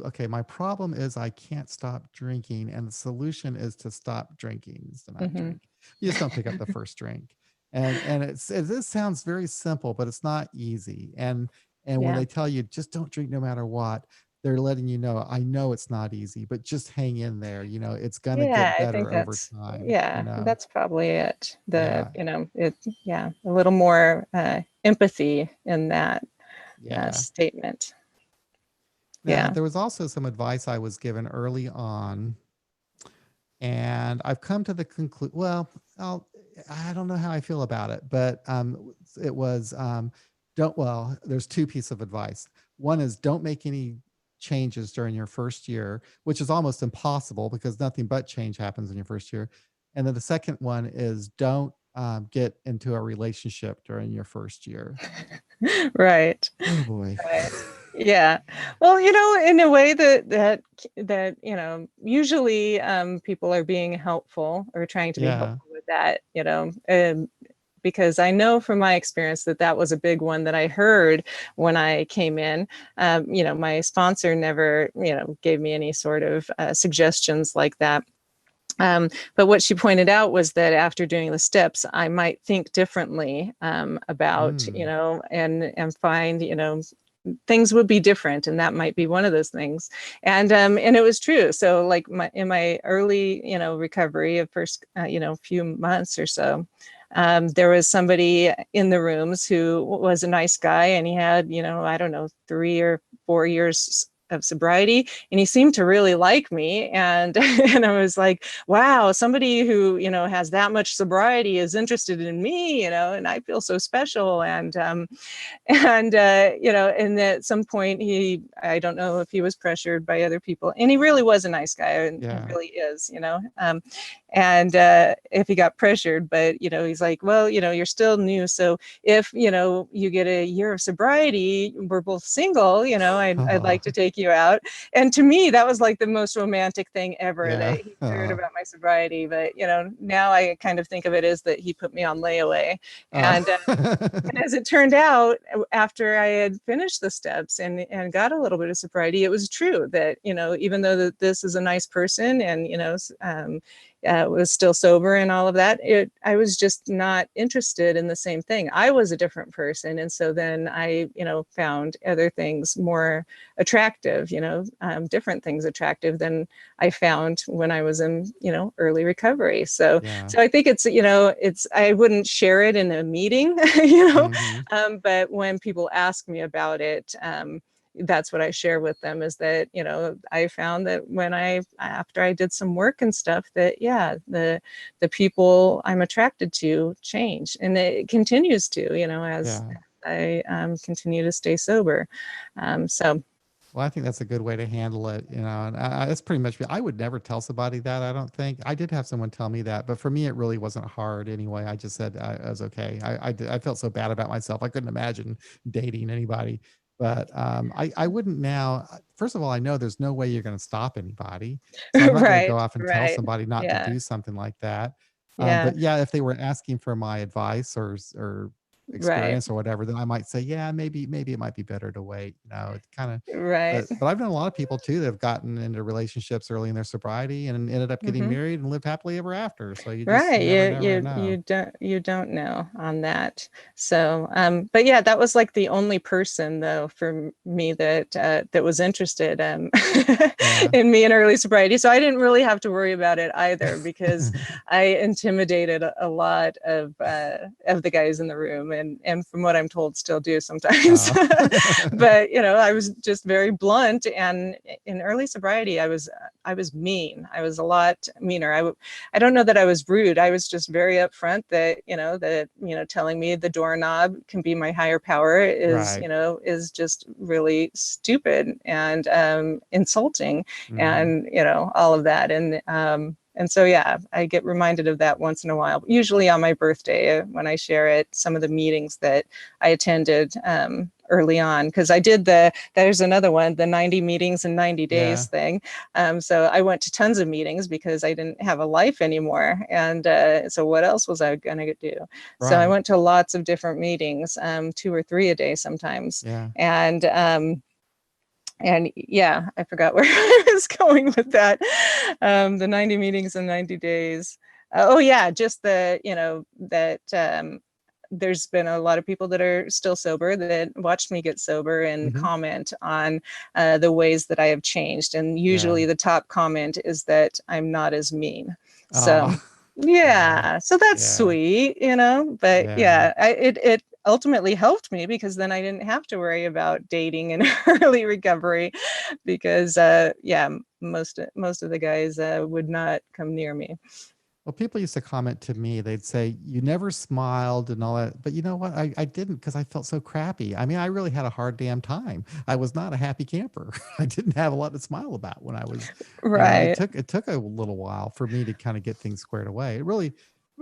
Speaker 1: okay, my problem is I can't stop drinking, and the solution is to stop drinking, is to not
Speaker 2: Mm-hmm.
Speaker 1: drink. You just don't pick up the first drink, and this sounds very simple, but it's not easy. And when
Speaker 2: Yeah.
Speaker 1: they tell you just don't drink no matter what, they're letting you know, I know it's not easy, but just hang in there. It's gonna
Speaker 2: Yeah,
Speaker 1: get
Speaker 2: I think
Speaker 1: better over time.
Speaker 2: that's probably it.
Speaker 1: Yeah,
Speaker 2: A little more empathy in that
Speaker 1: yeah.
Speaker 2: statement.
Speaker 1: Now,
Speaker 2: Yeah.
Speaker 1: there was also some advice I was given early on, and I've come to the conclusion. Well, I don't know how I feel about it, but it was don't. Well, there's two pieces of advice. One is don't make any changes during your first year, which is almost impossible because nothing but change happens in your first year. And then the second one is don't get into a relationship during your first year.
Speaker 2: Right.
Speaker 1: Oh boy.
Speaker 2: Right. Yeah. Well, in a way that usually people are being helpful or trying to be
Speaker 1: Yeah.
Speaker 2: helpful with that, because I know from my experience that that was a big one that I heard when I came in. My sponsor never, gave me any sort of suggestions like that. But what she pointed out was that after doing the steps, I might think differently about,
Speaker 1: Mm.
Speaker 2: and find, things would be different, and that might be one of those things. And it was true. So like in my early recovery of first few months or so, there was somebody in the rooms who was a nice guy, and he had I don't know 3 or 4 years of sobriety, and he seemed to really like me, and and I was like, wow, somebody who has that much sobriety is interested in me, and I feel so special. And and at some point I don't know if he was pressured by other people, and he really was a nice guy, and
Speaker 1: Yeah.
Speaker 2: really is, and if he got pressured, but he's like, well, you're still new, so if you get a year of sobriety, we're both single, I'd like to take you out. And to me that was like the most romantic thing ever,
Speaker 1: Yeah.
Speaker 2: that he cared about my sobriety. But now I kind of think of it as that he put me on layaway. And and as it turned out, after I had finished the steps and got a little bit of sobriety, it was true that, even though that this is a nice person, and, was still sober and all of that, I was just not interested in the same thing. I was a different person. And so then I, found other things more attractive, different things attractive than I found when I was in, early recovery. So,
Speaker 1: Yeah.
Speaker 2: so I think I wouldn't share it in a meeting, but when people ask me about it, that's what I share with them, is that, I found that after I did some work and stuff, that, yeah, the people I'm attracted to change, and it continues to, as I continue to stay sober. So.
Speaker 1: Well, I think that's a good way to handle it, and that's pretty much. I would never tell somebody that. I don't think I did have someone tell me that, but for me, it really wasn't hard anyway. I just said I was okay. I felt so bad about myself. I couldn't imagine dating anybody, but I wouldn't now. First of all, I know there's no way you're going to stop anybody, so I'm not going to go
Speaker 2: Right,
Speaker 1: off and tell
Speaker 2: right.
Speaker 1: somebody not to
Speaker 2: Yeah,
Speaker 1: do something like that.
Speaker 2: yeah.
Speaker 1: But yeah, if they were asking for my advice or
Speaker 2: Right.
Speaker 1: experience or whatever, then I might say, yeah, maybe it might be better to wait. It kind of,
Speaker 2: Right.
Speaker 1: but I've known a lot of people too that have gotten into relationships early in their sobriety and ended up getting
Speaker 2: Hmm.
Speaker 1: married and lived happily ever after. So
Speaker 2: Right.
Speaker 1: you never know.
Speaker 2: You don't know on that. So, but yeah, that was like the only person though for me that that was interested
Speaker 1: Yeah.
Speaker 2: in me in early sobriety. So I didn't really have to worry about it either because I intimidated a lot of the guys in the room, and from what I'm told, still do sometimes.
Speaker 1: Oh.
Speaker 2: But I was just very blunt, and in early sobriety, I was mean. I was a lot meaner. I don't know that I was rude. I was just very upfront that, telling me the doorknob can be my higher power is,
Speaker 1: Right.
Speaker 2: is just really stupid and insulting
Speaker 1: Mhm.
Speaker 2: and, all of that. And so, yeah, I get reminded of that once in a while, usually on my birthday when I share at some of the meetings that I attended early on, because I did there's another one, the 90 meetings in 90
Speaker 1: Yeah.
Speaker 2: days thing. So I went to tons of meetings because I didn't have a life anymore. And so what else was I going to do? So I
Speaker 1: Right.
Speaker 2: went to lots of different meetings, 2 or 3 a day sometimes.
Speaker 1: Yeah.
Speaker 2: And yeah, I forgot where I was going with that. The 90 meetings in 90 days. Oh yeah, just that there's been a lot of people that are still sober that watched me get sober and
Speaker 1: Mhm.
Speaker 2: comment on the ways that I have changed. And
Speaker 1: Yeah.
Speaker 2: usually the top comment is that I'm not as mean. So
Speaker 1: Oh. Yeah.
Speaker 2: yeah, so that's
Speaker 1: Yeah.
Speaker 2: sweet, but
Speaker 1: Yeah.
Speaker 2: yeah, it ultimately helped me because then I didn't have to worry about dating in early recovery because yeah, most of the guys would not come near me.
Speaker 1: Well, people used to comment to me, they'd say, "You never smiled and all that." But you know what? I didn't because I felt so crappy. I mean, I really had a hard damn time. I was not a happy camper. I didn't have a lot to smile about when I was,
Speaker 2: Right.
Speaker 1: it took a little while for me to kind of get things squared away. Really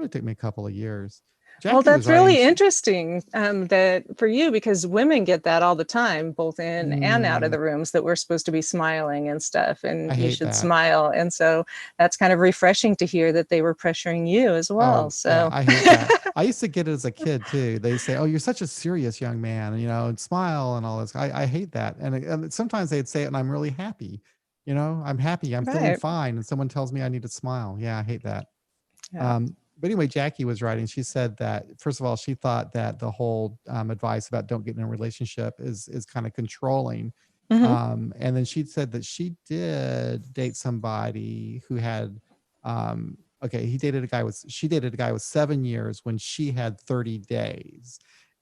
Speaker 1: took me a couple of years.
Speaker 2: Well,
Speaker 1: Jackie was
Speaker 2: that's
Speaker 1: writing,
Speaker 2: really interesting that for you, because women get that all the time, both in and out of
Speaker 1: mm,
Speaker 2: the rooms, that we're supposed to be smiling and stuff,
Speaker 1: I
Speaker 2: and you
Speaker 1: hate
Speaker 2: should
Speaker 1: that.
Speaker 2: smile. And so that's kind of refreshing to hear that they were pressuring you as well.
Speaker 1: Oh, yeah,
Speaker 2: So
Speaker 1: I hate that. I used to get it as a kid too. They say, "Oh, you're such a serious young man," and smile and all this. I hate that. And sometimes they'd say it and I'm really happy. I'm happy. I'm feeling
Speaker 2: right.
Speaker 1: fine. And someone tells me I need to smile. Yeah, I hate that.
Speaker 2: Yeah.
Speaker 1: But anyway, Jackie was writing. She said that first of all, she thought that the whole advice about don't get in a relationship is kind of controlling.
Speaker 2: Hmm.
Speaker 1: And then she said that she did date somebody who had, okay, she dated a guy with 7 years when she had 30 days,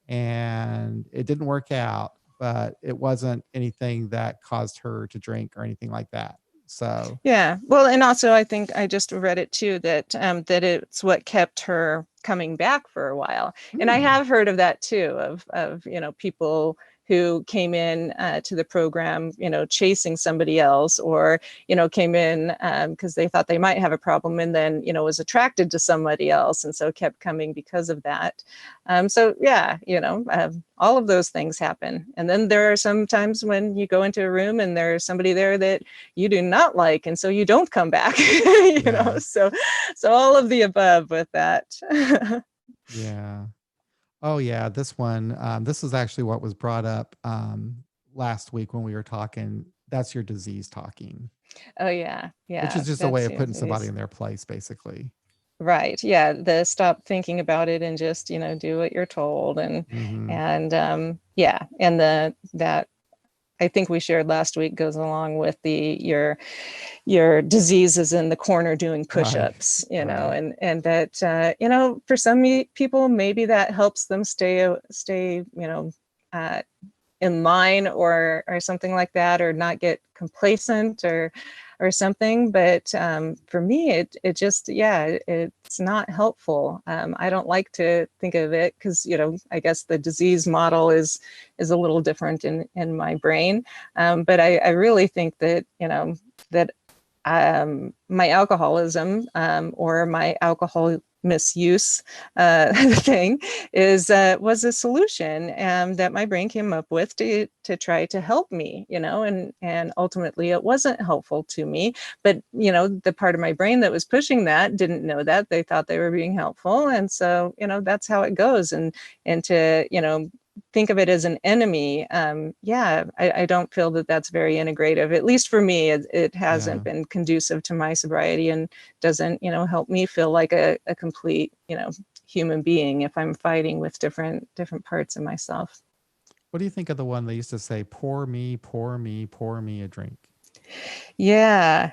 Speaker 1: and it didn't work out, but it wasn't anything that caused her to drink or anything like that. So,
Speaker 2: Yeah. Well, and also I think I just read it too that that it's what kept her coming back for a while. And I
Speaker 1: hmm,
Speaker 2: have heard of that too, of people who came in to the program, chasing somebody else, or came in because they thought they might have a problem, and then was attracted to somebody else, and so kept coming because of that. So yeah, all of those things happen. And then there are some times when you go into a room and there's somebody there that you do not like, and so you don't come back.
Speaker 1: yeah,
Speaker 2: So all of the above with that.
Speaker 1: yeah. Oh yeah, this one. This is actually what was brought up last week when we were talking. That's your disease talking,
Speaker 2: Oh yeah,
Speaker 1: which is
Speaker 2: yeah,
Speaker 1: just a way
Speaker 2: that's
Speaker 1: of putting somebody
Speaker 2: these.
Speaker 1: in their place, basically.
Speaker 2: Right, yeah, the stop thinking about it and just do what you're told. and
Speaker 1: Hmm.
Speaker 2: and yeah, and the that I think we shared last week goes along with the your disease is in the corner doing
Speaker 1: Right,
Speaker 2: push-ups,
Speaker 1: right.
Speaker 2: and that for some people maybe that helps them stay uh, in line, or something like that, or not get complacent, or something. But for me, it just, yeah, it's not helpful. I don't like to think of it because I guess the disease model is a little different in my brain. But I really think that that my alcoholism, or my misuse thing was a solution that my brain came up with to try to help me, and ultimately it wasn't helpful to me. But, the part of my brain that was pushing that didn't know that. They thought they were being helpful. And so, that's how it goes. And to, think of it as an enemy, I don't feel that that's very integrative. At least for me, it hasn't been conducive to my sobriety, and doesn't, help me feel like a complete, human being if I'm fighting with different parts of myself.
Speaker 1: What do you think of the one they used to say, pour me, pour me, pour me a drink?
Speaker 2: Yeah,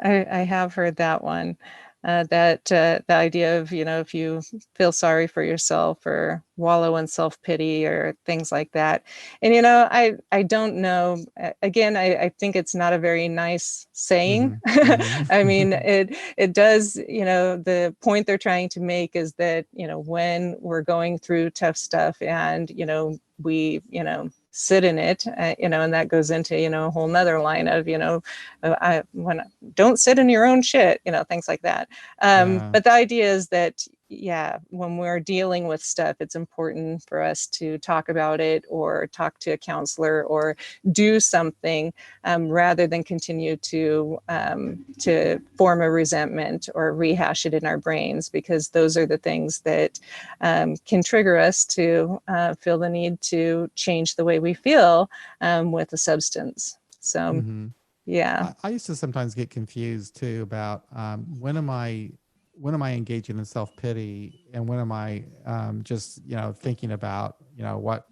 Speaker 2: I have heard that one. The idea of, if you feel sorry for yourself or wallow in self-pity or things like that. And, I don't know, again, I think it's not a very nice saying. I mean, it does, the point they're trying to make is that, when we're going through tough stuff and, we, sit in it, and that goes into, a whole nother line of, don't sit in your own shit, things like that. But the idea is that, when we're dealing with stuff, it's important for us to talk about it or talk to a counselor or do something, rather than continue to form a resentment or rehash it in our brains, because those are the things that can trigger us to feel the need to change the way we feel with a substance. So, yeah.
Speaker 1: I used to sometimes get confused too about when am I engaging in self-pity, and when am I just thinking about what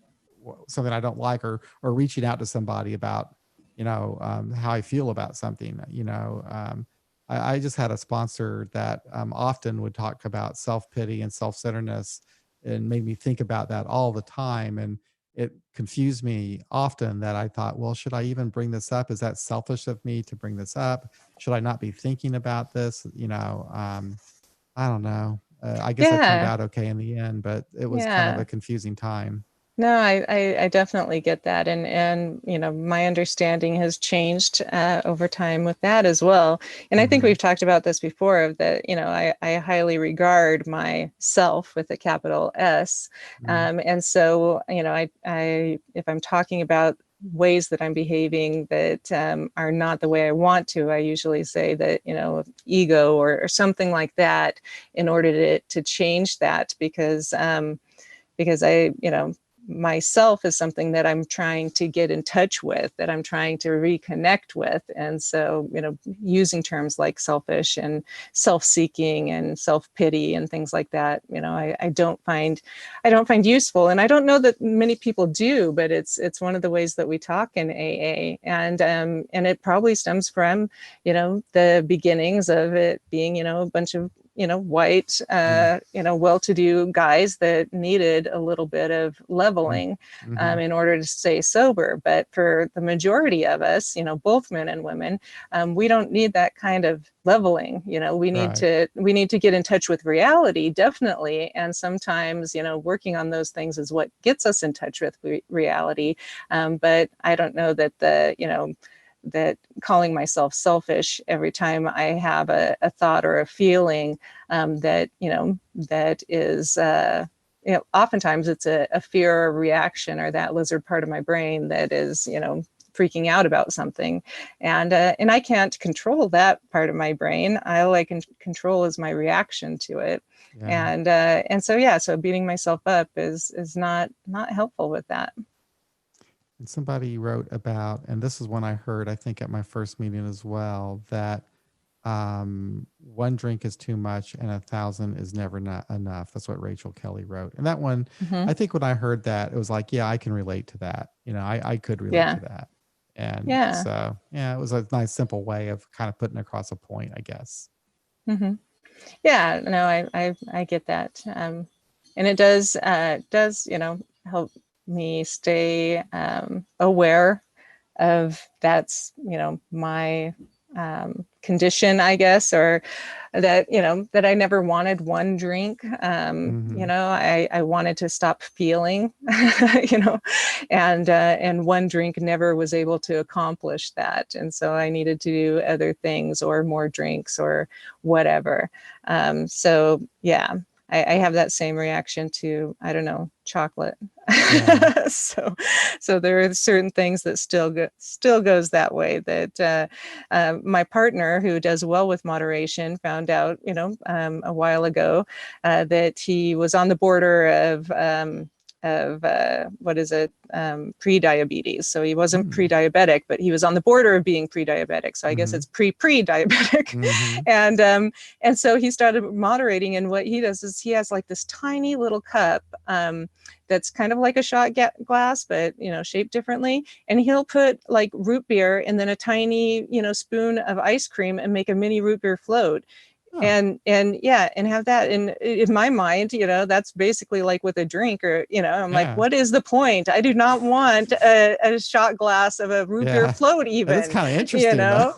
Speaker 1: something I don't like, or reaching out to somebody about how I feel about something. I just had a sponsor that often would talk about self-pity and self-centeredness, and made me think about that all the time. And it confused me often that I thought, well, should I even bring this up? Is that selfish of me to bring this up? Should I not be thinking about this? I don't know. I guess I turned
Speaker 2: Yeah.
Speaker 1: out okay in the end, but it was kind of
Speaker 2: Yeah.
Speaker 1: a confusing time.
Speaker 2: No, I definitely get that. And, my understanding has changed over time with that as well. And I think we've talked about this before, of that, I highly regard myself with a capital S. And so, I if I'm talking about ways that I'm behaving that are not the way I want to, I usually say that, ego or something like that, in order to change that, because I, myself is something that I'm trying to get in touch with, that I'm trying to reconnect with. And so, using terms like selfish and self-seeking and self-pity and things like that, I don't find useful. And I don't know that many people do, but it's one of the ways that we talk in AA. And it probably stems from, the beginnings of it being, a bunch of white, well-to-do guys that needed a little bit of leveling in order to stay sober. But for the majority of us, both men and women, we don't need that kind of leveling. We need to get in touch with reality, definitely. And sometimes, working on those things is what gets us in touch with reality. But I don't know that that calling myself selfish every time I have a thought or a feeling that is oftentimes it's a fear or a reaction, or that lizard part of my brain that is freaking out about something, and I can't control that part of my brain. All I can control is my reaction to it. And so beating myself up is not helpful with that.
Speaker 1: And somebody wrote about, and this is one I heard, I think, at my first meeting as well, that one drink is too much and 1,000 is never not enough. That's what Rachel Kelly wrote. And that one, I think when I heard that, it was like, yeah, I can relate to that. I could relate to that. And so, it was a nice, simple way of kind of putting across a point, I guess.
Speaker 2: Yeah, no, I get that. And it does help me stay aware of that's my condition, I guess, or that, that I never wanted one drink. I wanted to stop feeling, and one drink never was able to accomplish that. And so I needed to do other things or more drinks or whatever. So yeah, I have that same reaction to, I don't know, chocolate. Yeah. So there are certain things that still goes that way. That my partner, who does well with moderation, found out, a while ago, that he was on the border of what is it, pre-diabetes. So he wasn't pre-diabetic, but he was on the border of being pre-diabetic. So I guess it's pre-diabetic. And so he started moderating, and what he does is he has like this tiny little cup that's kind of like a shot glass, but shaped differently, and he'll put like root beer and then a tiny spoon of ice cream and make a mini root beer float. And have that. And in my mind, that's basically like with a drink, or, I'm like, what is the point? I do not want a shot glass of a root beer float even.
Speaker 1: That's kind of interesting,
Speaker 2: Yeah.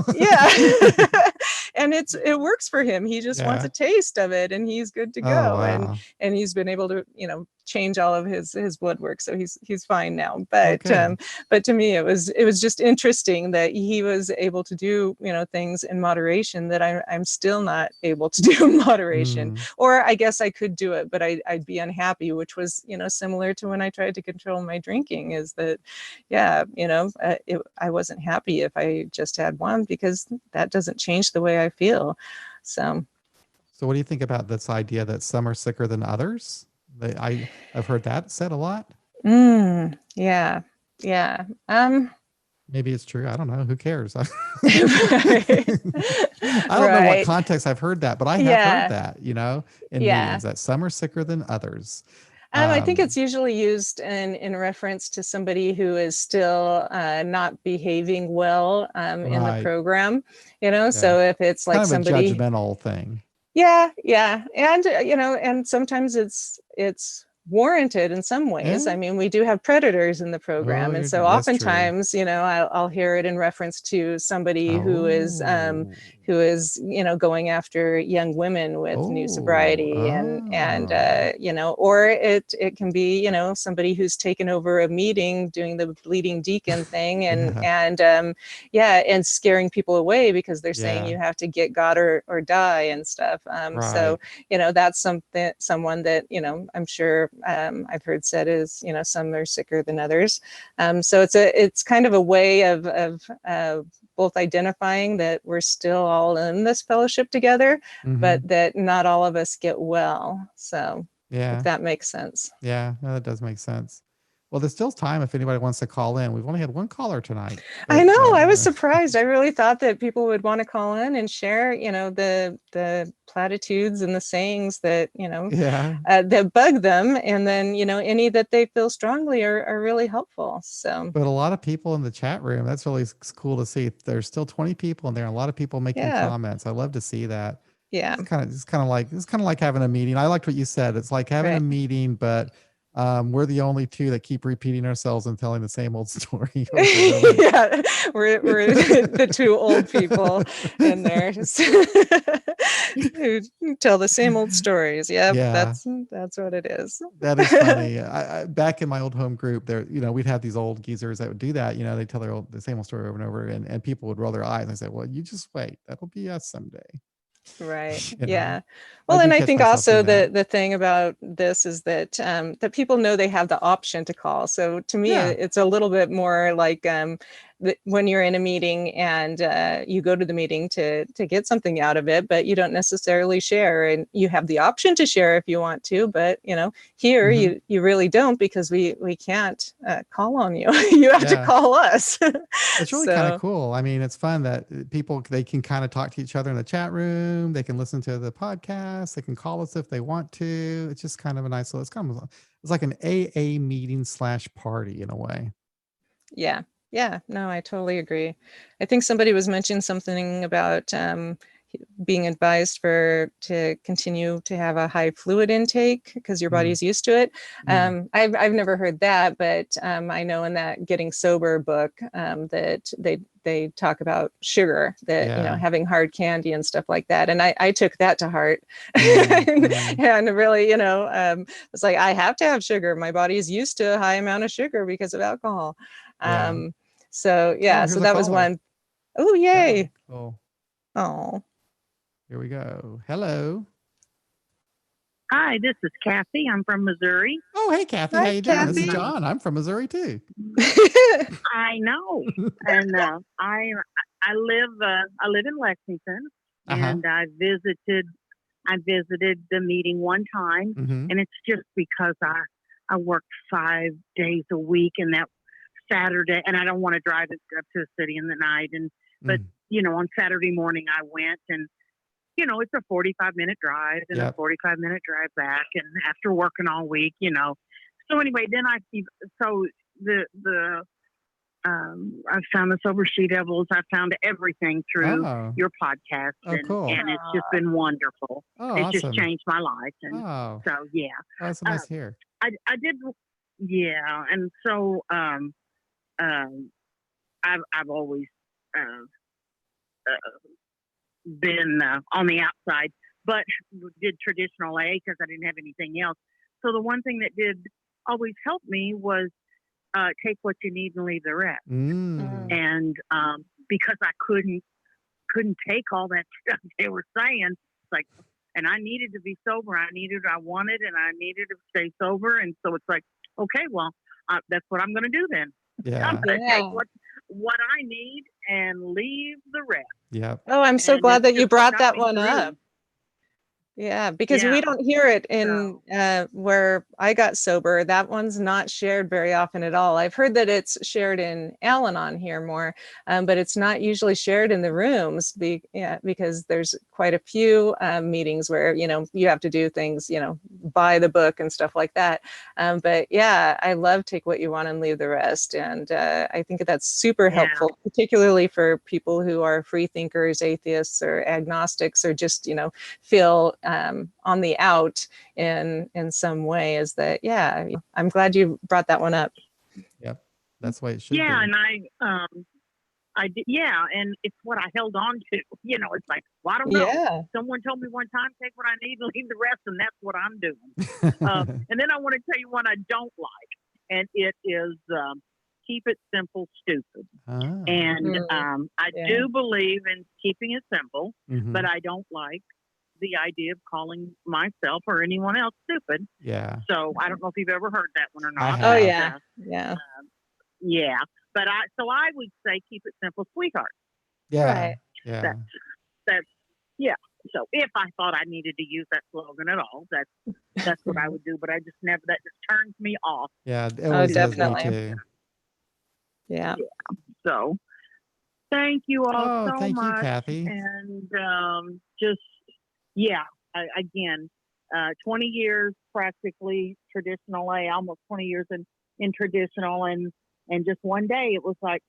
Speaker 2: And it works for him. He just wants a taste of it, and he's good to go.
Speaker 1: Oh, wow.
Speaker 2: And he's been able to, change all of his blood work. So he's fine now. But but to me, it was just interesting that he was able to do, things in moderation that I'm still not able to do in moderation. Or I guess I could do it, but I'd be unhappy, which was, similar to when I tried to control my drinking, is that, I wasn't happy if I just had one, because that doesn't change the way I feel. So
Speaker 1: what do you think about this idea that some are sicker than others? I've heard that said a lot.
Speaker 2: Yeah.
Speaker 1: Maybe it's true. I don't know. Who cares? I don't know what context I've heard that, but I have heard that, in meetings, that some are sicker than others.
Speaker 2: I think it's usually used in reference to somebody who is still not behaving well in the program, So if it's like
Speaker 1: kind of
Speaker 2: somebody,
Speaker 1: a judgmental thing.
Speaker 2: Yeah. And, and sometimes it's warranted in some ways. I mean, we do have predators in the program. And so oftentimes, I'll hear it in reference to somebody who is, going after young women with new sobriety, and or it can be, somebody who's taken over a meeting doing the bleeding deacon thing, and scaring people away because they're saying you have to get God or die and stuff. So, that's someone that, I'm sure I've heard said is, some are sicker than others. So it's kind of a way of both identifying that we're still all in this fellowship together, but that not all of us get well. So if that makes sense.
Speaker 1: Yeah, no, that does make sense. Well, there's still time if anybody wants to call in. We've only had one caller tonight.
Speaker 2: I know. I was surprised. I really thought that people would want to call in and share, the platitudes and the sayings that, that bug them. And then, any that they feel strongly are really helpful. So,
Speaker 1: but a lot of people in the chat room, that's really cool to see. There's still 20 people in there. A lot of people making comments. I love to see that.
Speaker 2: Yeah.
Speaker 1: It's kind of like having a meeting. I liked what you said. It's like having a meeting, but we're the only two that keep repeating ourselves and telling the same old story.
Speaker 2: Yeah, we're the two old people in there who tell the same old stories. Yeah, that's what it is.
Speaker 1: That is funny. I back in my old home group, there, we'd have these old geezers that would do that. They tell the same old story over and over, and people would roll their eyes and say, "Well, you just wait. That'll be us someday."
Speaker 2: Right. Yeah. Well, and I think also the thing about this is that that people know they have the option to call. So to me, it's a little bit more like when you're in a meeting and you go to the meeting to get something out of it, but you don't necessarily share, and you have the option to share if you want to, but here you really don't, because we can't call on you. You have to call us.
Speaker 1: It's really kind of cool. I mean, it's fun that people, they can kind of talk to each other in the chat room. They can listen to the podcast. They can call us if they want to. It's just kind of a nice little, it's like an AA meeting / party in a way.
Speaker 2: Yeah. Yeah, no, I totally agree. I think somebody was mentioning something about being advised to continue to have a high fluid intake because your body's used to it. I've never heard that, but I know in that Getting Sober book that they talk about sugar, that,
Speaker 1: Yeah.
Speaker 2: having hard candy and stuff like that. And I took that to heart.
Speaker 1: Mm-hmm.
Speaker 2: And really, it's like, I have to have sugar. My body is used to a high amount of sugar because of alcohol.
Speaker 1: Yeah.
Speaker 2: So
Speaker 1: Here's
Speaker 2: so
Speaker 1: a
Speaker 2: that was
Speaker 1: caller.
Speaker 2: one. Oh, yay.
Speaker 1: Cool.
Speaker 2: Oh,
Speaker 1: Here we go. Hello.
Speaker 4: Hi, this is Kathy. I'm from Missouri.
Speaker 1: Oh, hey, Kathy.
Speaker 2: Hi,
Speaker 1: How you doing? This is
Speaker 2: Kathy.
Speaker 1: John. I'm from Missouri too.
Speaker 4: I know, and I live in Lexington, and I visited the meeting one time,
Speaker 1: Mm-hmm.
Speaker 4: and it's just because I work 5 days a week, and that Saturday, and I don't want to drive up to the city in the night, but on Saturday morning I went, and it's a 45-minute drive and a 45-minute drive back. And after working all week, So anyway, then I found the Sober She Devils. I found everything through your podcast.
Speaker 1: Cool.
Speaker 4: And it's just been wonderful. It
Speaker 1: Awesome.
Speaker 4: just changed my life. And so, yeah.
Speaker 1: Oh, that's nice to hear.
Speaker 4: I did. Yeah. And so, I've always, been on the outside, but did traditional A because I didn't have anything else. So the one thing that did always help me was take what you need and leave the rest. And because I couldn't take all that stuff they were saying, it's like, and I needed to be sober. I wanted, and I needed to stay sober. And so it's like, okay, well, that's what I'm going to do then.
Speaker 1: Yeah.
Speaker 4: I'm going to take what I need and leave the rest.
Speaker 1: Yep.
Speaker 2: Oh, I'm so glad that you brought that one up. Yeah, because we don't hear it in where I got sober. That one's not shared very often at all. I've heard that it's shared in Al-Anon here more, but it's not usually shared in the rooms because there's quite a few meetings where, you have to do things, buy the book and stuff like that. But yeah, I love take what you want and leave the rest. And I think that's super helpful, particularly for people who are free thinkers, atheists, or agnostics, or just, feel on the out in some way. Is that I'm glad you brought that one up.
Speaker 1: Yep, that's the way it should be.
Speaker 4: And I did, and it's what I held on to. It's like, well, I don't know. Someone told me one time, take what I need and leave the rest, and that's what I'm doing. And then I want to tell you one I don't like, and it is keep it simple, stupid. And I do believe in keeping it simple, but I don't like the idea of calling myself or anyone else stupid. Yeah. So I don't know if you've ever heard that one or not.
Speaker 2: Oh yeah.
Speaker 4: Yeah. But I would say keep it simple, sweetheart.
Speaker 1: Yeah.
Speaker 2: Right.
Speaker 1: Yeah.
Speaker 4: That's So if I thought I needed to use that slogan at all, that's what I would do. But I just never. That just turns me off.
Speaker 1: Yeah. It always does
Speaker 2: definitely.
Speaker 1: me too.
Speaker 4: Yeah. So thank you all so
Speaker 1: thank
Speaker 4: much.
Speaker 1: You, Kathy.
Speaker 4: And again, 20 years practically traditional A, almost 20 years in traditional, and just one day it was like,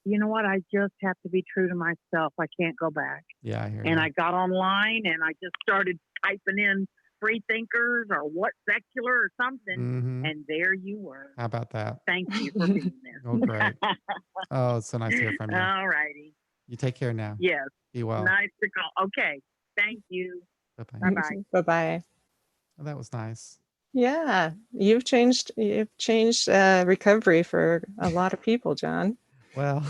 Speaker 4: you know what, I just have to be true to myself. I can't go back.
Speaker 1: Yeah, I hear you.
Speaker 4: And I got online and I just started typing in free thinkers or what secular or something, and there you were.
Speaker 1: How about that?
Speaker 4: Thank you for being there.
Speaker 1: Oh, great. Oh, it's so nice to hear from you.
Speaker 4: All righty.
Speaker 1: You take care now.
Speaker 4: Yes.
Speaker 1: Be well.
Speaker 4: Nice to call. Okay. Thank you.
Speaker 1: Bye-bye.
Speaker 4: Bye-bye.
Speaker 2: Bye-bye.
Speaker 1: Oh, that was nice.
Speaker 2: Yeah, you've changed recovery for a lot of people, John.
Speaker 1: Well,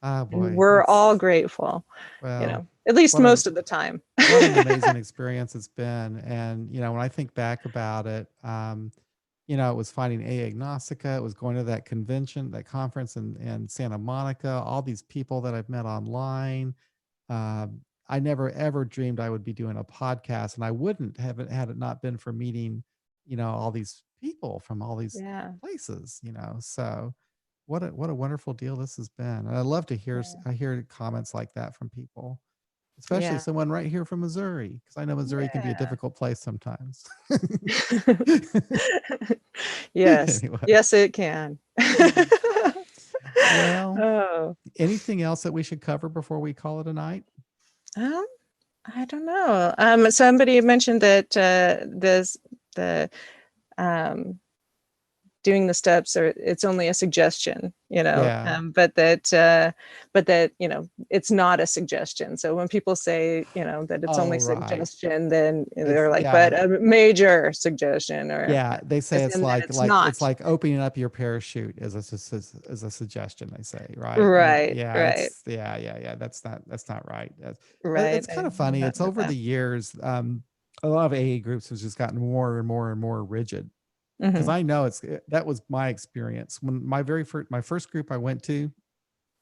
Speaker 1: oh boy,
Speaker 2: we're all grateful.
Speaker 1: Well,
Speaker 2: at least most of the time.
Speaker 1: What an amazing experience it's been. And when I think back about it, it was finding A Agnostica. It was going to that convention, that conference in Santa Monica. All these people that I've met online. I never ever dreamed I would be doing a podcast, and I wouldn't have it had it not been for meeting, all these people from all these places. So what a wonderful deal this has been. And I love to hear I hear comments like that from people, especially someone right here from Missouri, because I know Missouri can be a difficult place sometimes.
Speaker 2: Yes,
Speaker 1: Anyway.
Speaker 2: Yes, it can.
Speaker 1: Well, anything else that we should cover before we call it a night?
Speaker 2: I don't know. Somebody mentioned that the doing the steps or it's only a suggestion,
Speaker 1: Yeah.
Speaker 2: but that, it's not a suggestion. So when people say, that it's only suggestion, then they're like, but a major suggestion, or
Speaker 1: they say it's like opening up your parachute as a suggestion, they say, right?
Speaker 2: Right.
Speaker 1: Yeah.
Speaker 2: Right.
Speaker 1: That's not right.
Speaker 2: Right.
Speaker 1: It's kind of funny. It's over the years. A lot of AA groups has just gotten more and more and more rigid. Because I know that was my experience when my first group I went to,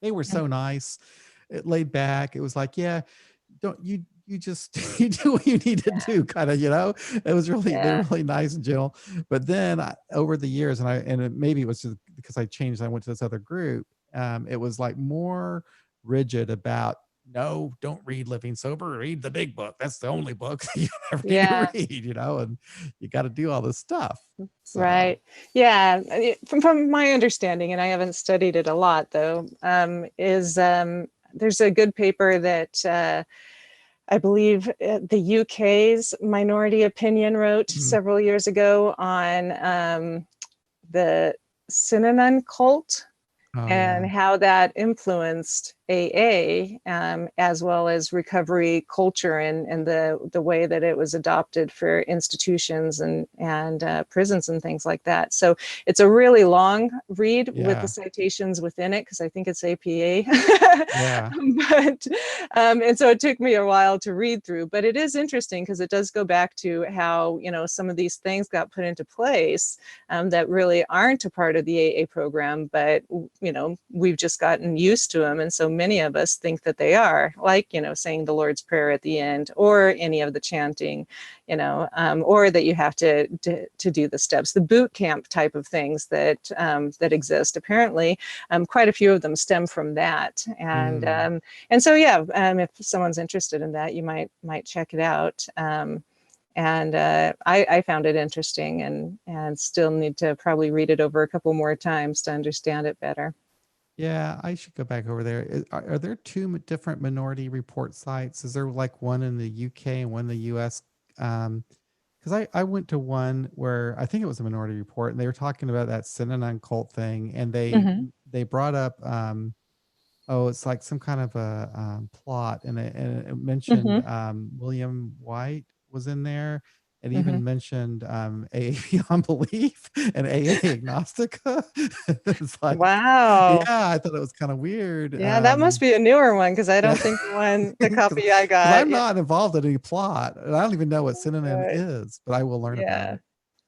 Speaker 1: they were so nice, laid back. It was like, don't you just you do what you need to do, kind of, it was really, they're really nice and gentle. But then over the years, maybe it was just because I changed, I went to this other group. It was like more rigid about, no, don't read Living Sober, read the big book. That's the only book you ever need to read, and you got to do all this stuff. So.
Speaker 2: Right. Yeah. From my understanding, and I haven't studied it a lot though, is there's a good paper that I believe the UK's Minority Opinion wrote several years ago on the synonym cult. How that influenced AA, as well as recovery culture and the way that it was adopted for institutions and prisons and things like that. So it's a really long read with the citations within it, because I think it's APA. But and so it took me a while to read through, but it is interesting because it does go back to how, some of these things got put into place that really aren't a part of the AA program, but we've just gotten used to them. And so many of us think that they are, like, saying the Lord's Prayer at the end, or any of the chanting, or that you have to do the steps, the boot camp type of things that exist. Apparently, quite a few of them stem from that. And so, if someone's interested in that, you might check it out. And I found it interesting and still need to probably read it over a couple more times to understand it better.
Speaker 1: Yeah, I should go back over there. Are there two different Minority Report sites? Is there like one in the UK and one in the US? Because I went to one where I think it was a Minority Report, and they were talking about that synonym cult thing, and they brought up it's like some kind of a plot, and it mentioned William White was in there. It even mentioned AA Beyond Belief and AA Agnostica. It's like,
Speaker 2: wow.
Speaker 1: Yeah, I thought it was kind of weird.
Speaker 2: Yeah, that must be a newer one, because I don't think the copy I got.
Speaker 1: I'm not involved in any plot, and I don't even know what synonym is, but I will learn about it.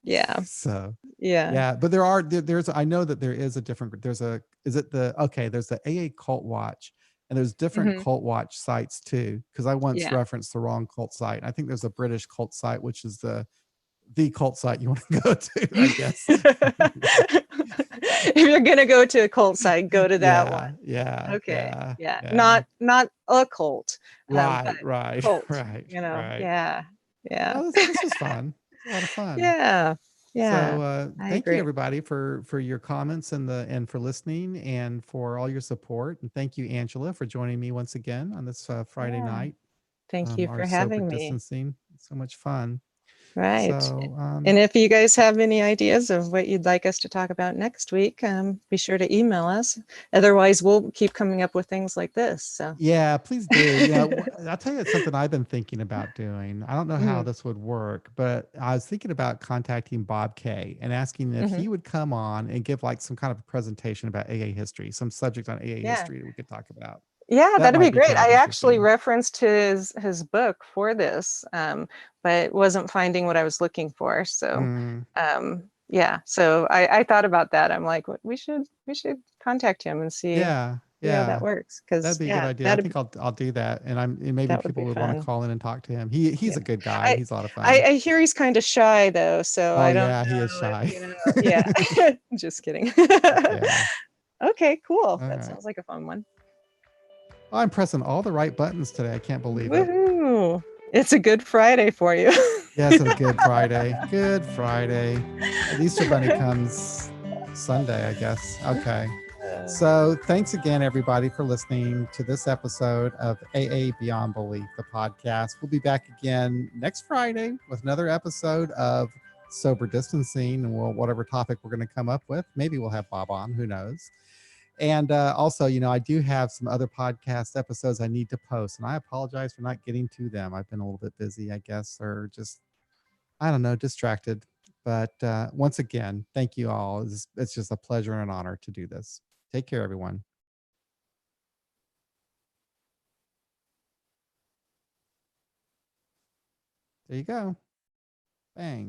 Speaker 2: Yeah.
Speaker 1: So
Speaker 2: yeah.
Speaker 1: But there's I know that there is a different. There's the AA Cult Watch. And there's different cult watch sites too, because I once referenced the wrong cult site. I think there's a British cult site, which is the cult site you want to go to, I guess.
Speaker 2: If you're gonna go to a cult site, go to that one.
Speaker 1: Yeah.
Speaker 2: Okay. Yeah. Not a cult.
Speaker 1: Right.
Speaker 2: Cult,
Speaker 1: Right. Right.
Speaker 2: Yeah.
Speaker 1: Oh, this was fun. It was a lot of fun.
Speaker 2: Yeah.
Speaker 1: So thank you everybody for your comments and for listening and for all your support. And thank you, Angela, for joining me once again on this Friday night.
Speaker 2: Thank you for having me.
Speaker 1: Distancing. So much fun.
Speaker 2: Right.
Speaker 1: So,
Speaker 2: and if you guys have any ideas of what you'd like us to talk about next week, be sure to email us. Otherwise, we'll keep coming up with things like this. So
Speaker 1: yeah, please do. I'll tell you, it's something I've been thinking about doing. I don't know how this would work, but I was thinking about contacting Bob Kay and asking if he would come on and give like some kind of a presentation about AA history, some subject on AA history that we could talk about.
Speaker 2: Yeah, that'd be great. I actually referenced his book for this, but wasn't finding what I was looking for. So, so I thought about that. I'm like, we should contact him and see how that works. Because
Speaker 1: that'd be a good idea. I think I'll do that, and maybe people would want to call in and talk to him. He's a good guy. He's a lot of fun.
Speaker 2: I hear he's kind of shy though, so I don't know.
Speaker 1: He is shy.
Speaker 2: Just kidding. Okay, cool. That sounds like a fun one.
Speaker 1: I'm pressing all the right buttons today. I can't believe
Speaker 2: it. It's a Good Friday for you.
Speaker 1: Yes, it's a Good Friday. Good Friday. The Easter Bunny comes Sunday, I guess. Okay. So thanks again, everybody, for listening to this episode of AA Beyond Belief, the podcast. We'll be back again next Friday with another episode of sober distancing, and whatever topic we're going to come up with. Maybe we'll have Bob on, who knows. And also, I do have some other podcast episodes I need to post, and I apologize for not getting to them. I've been a little bit busy, I guess, or just, I don't know, distracted. But once again, thank you all. It's just a pleasure and an honor to do this. Take care, everyone. There you go. Bang.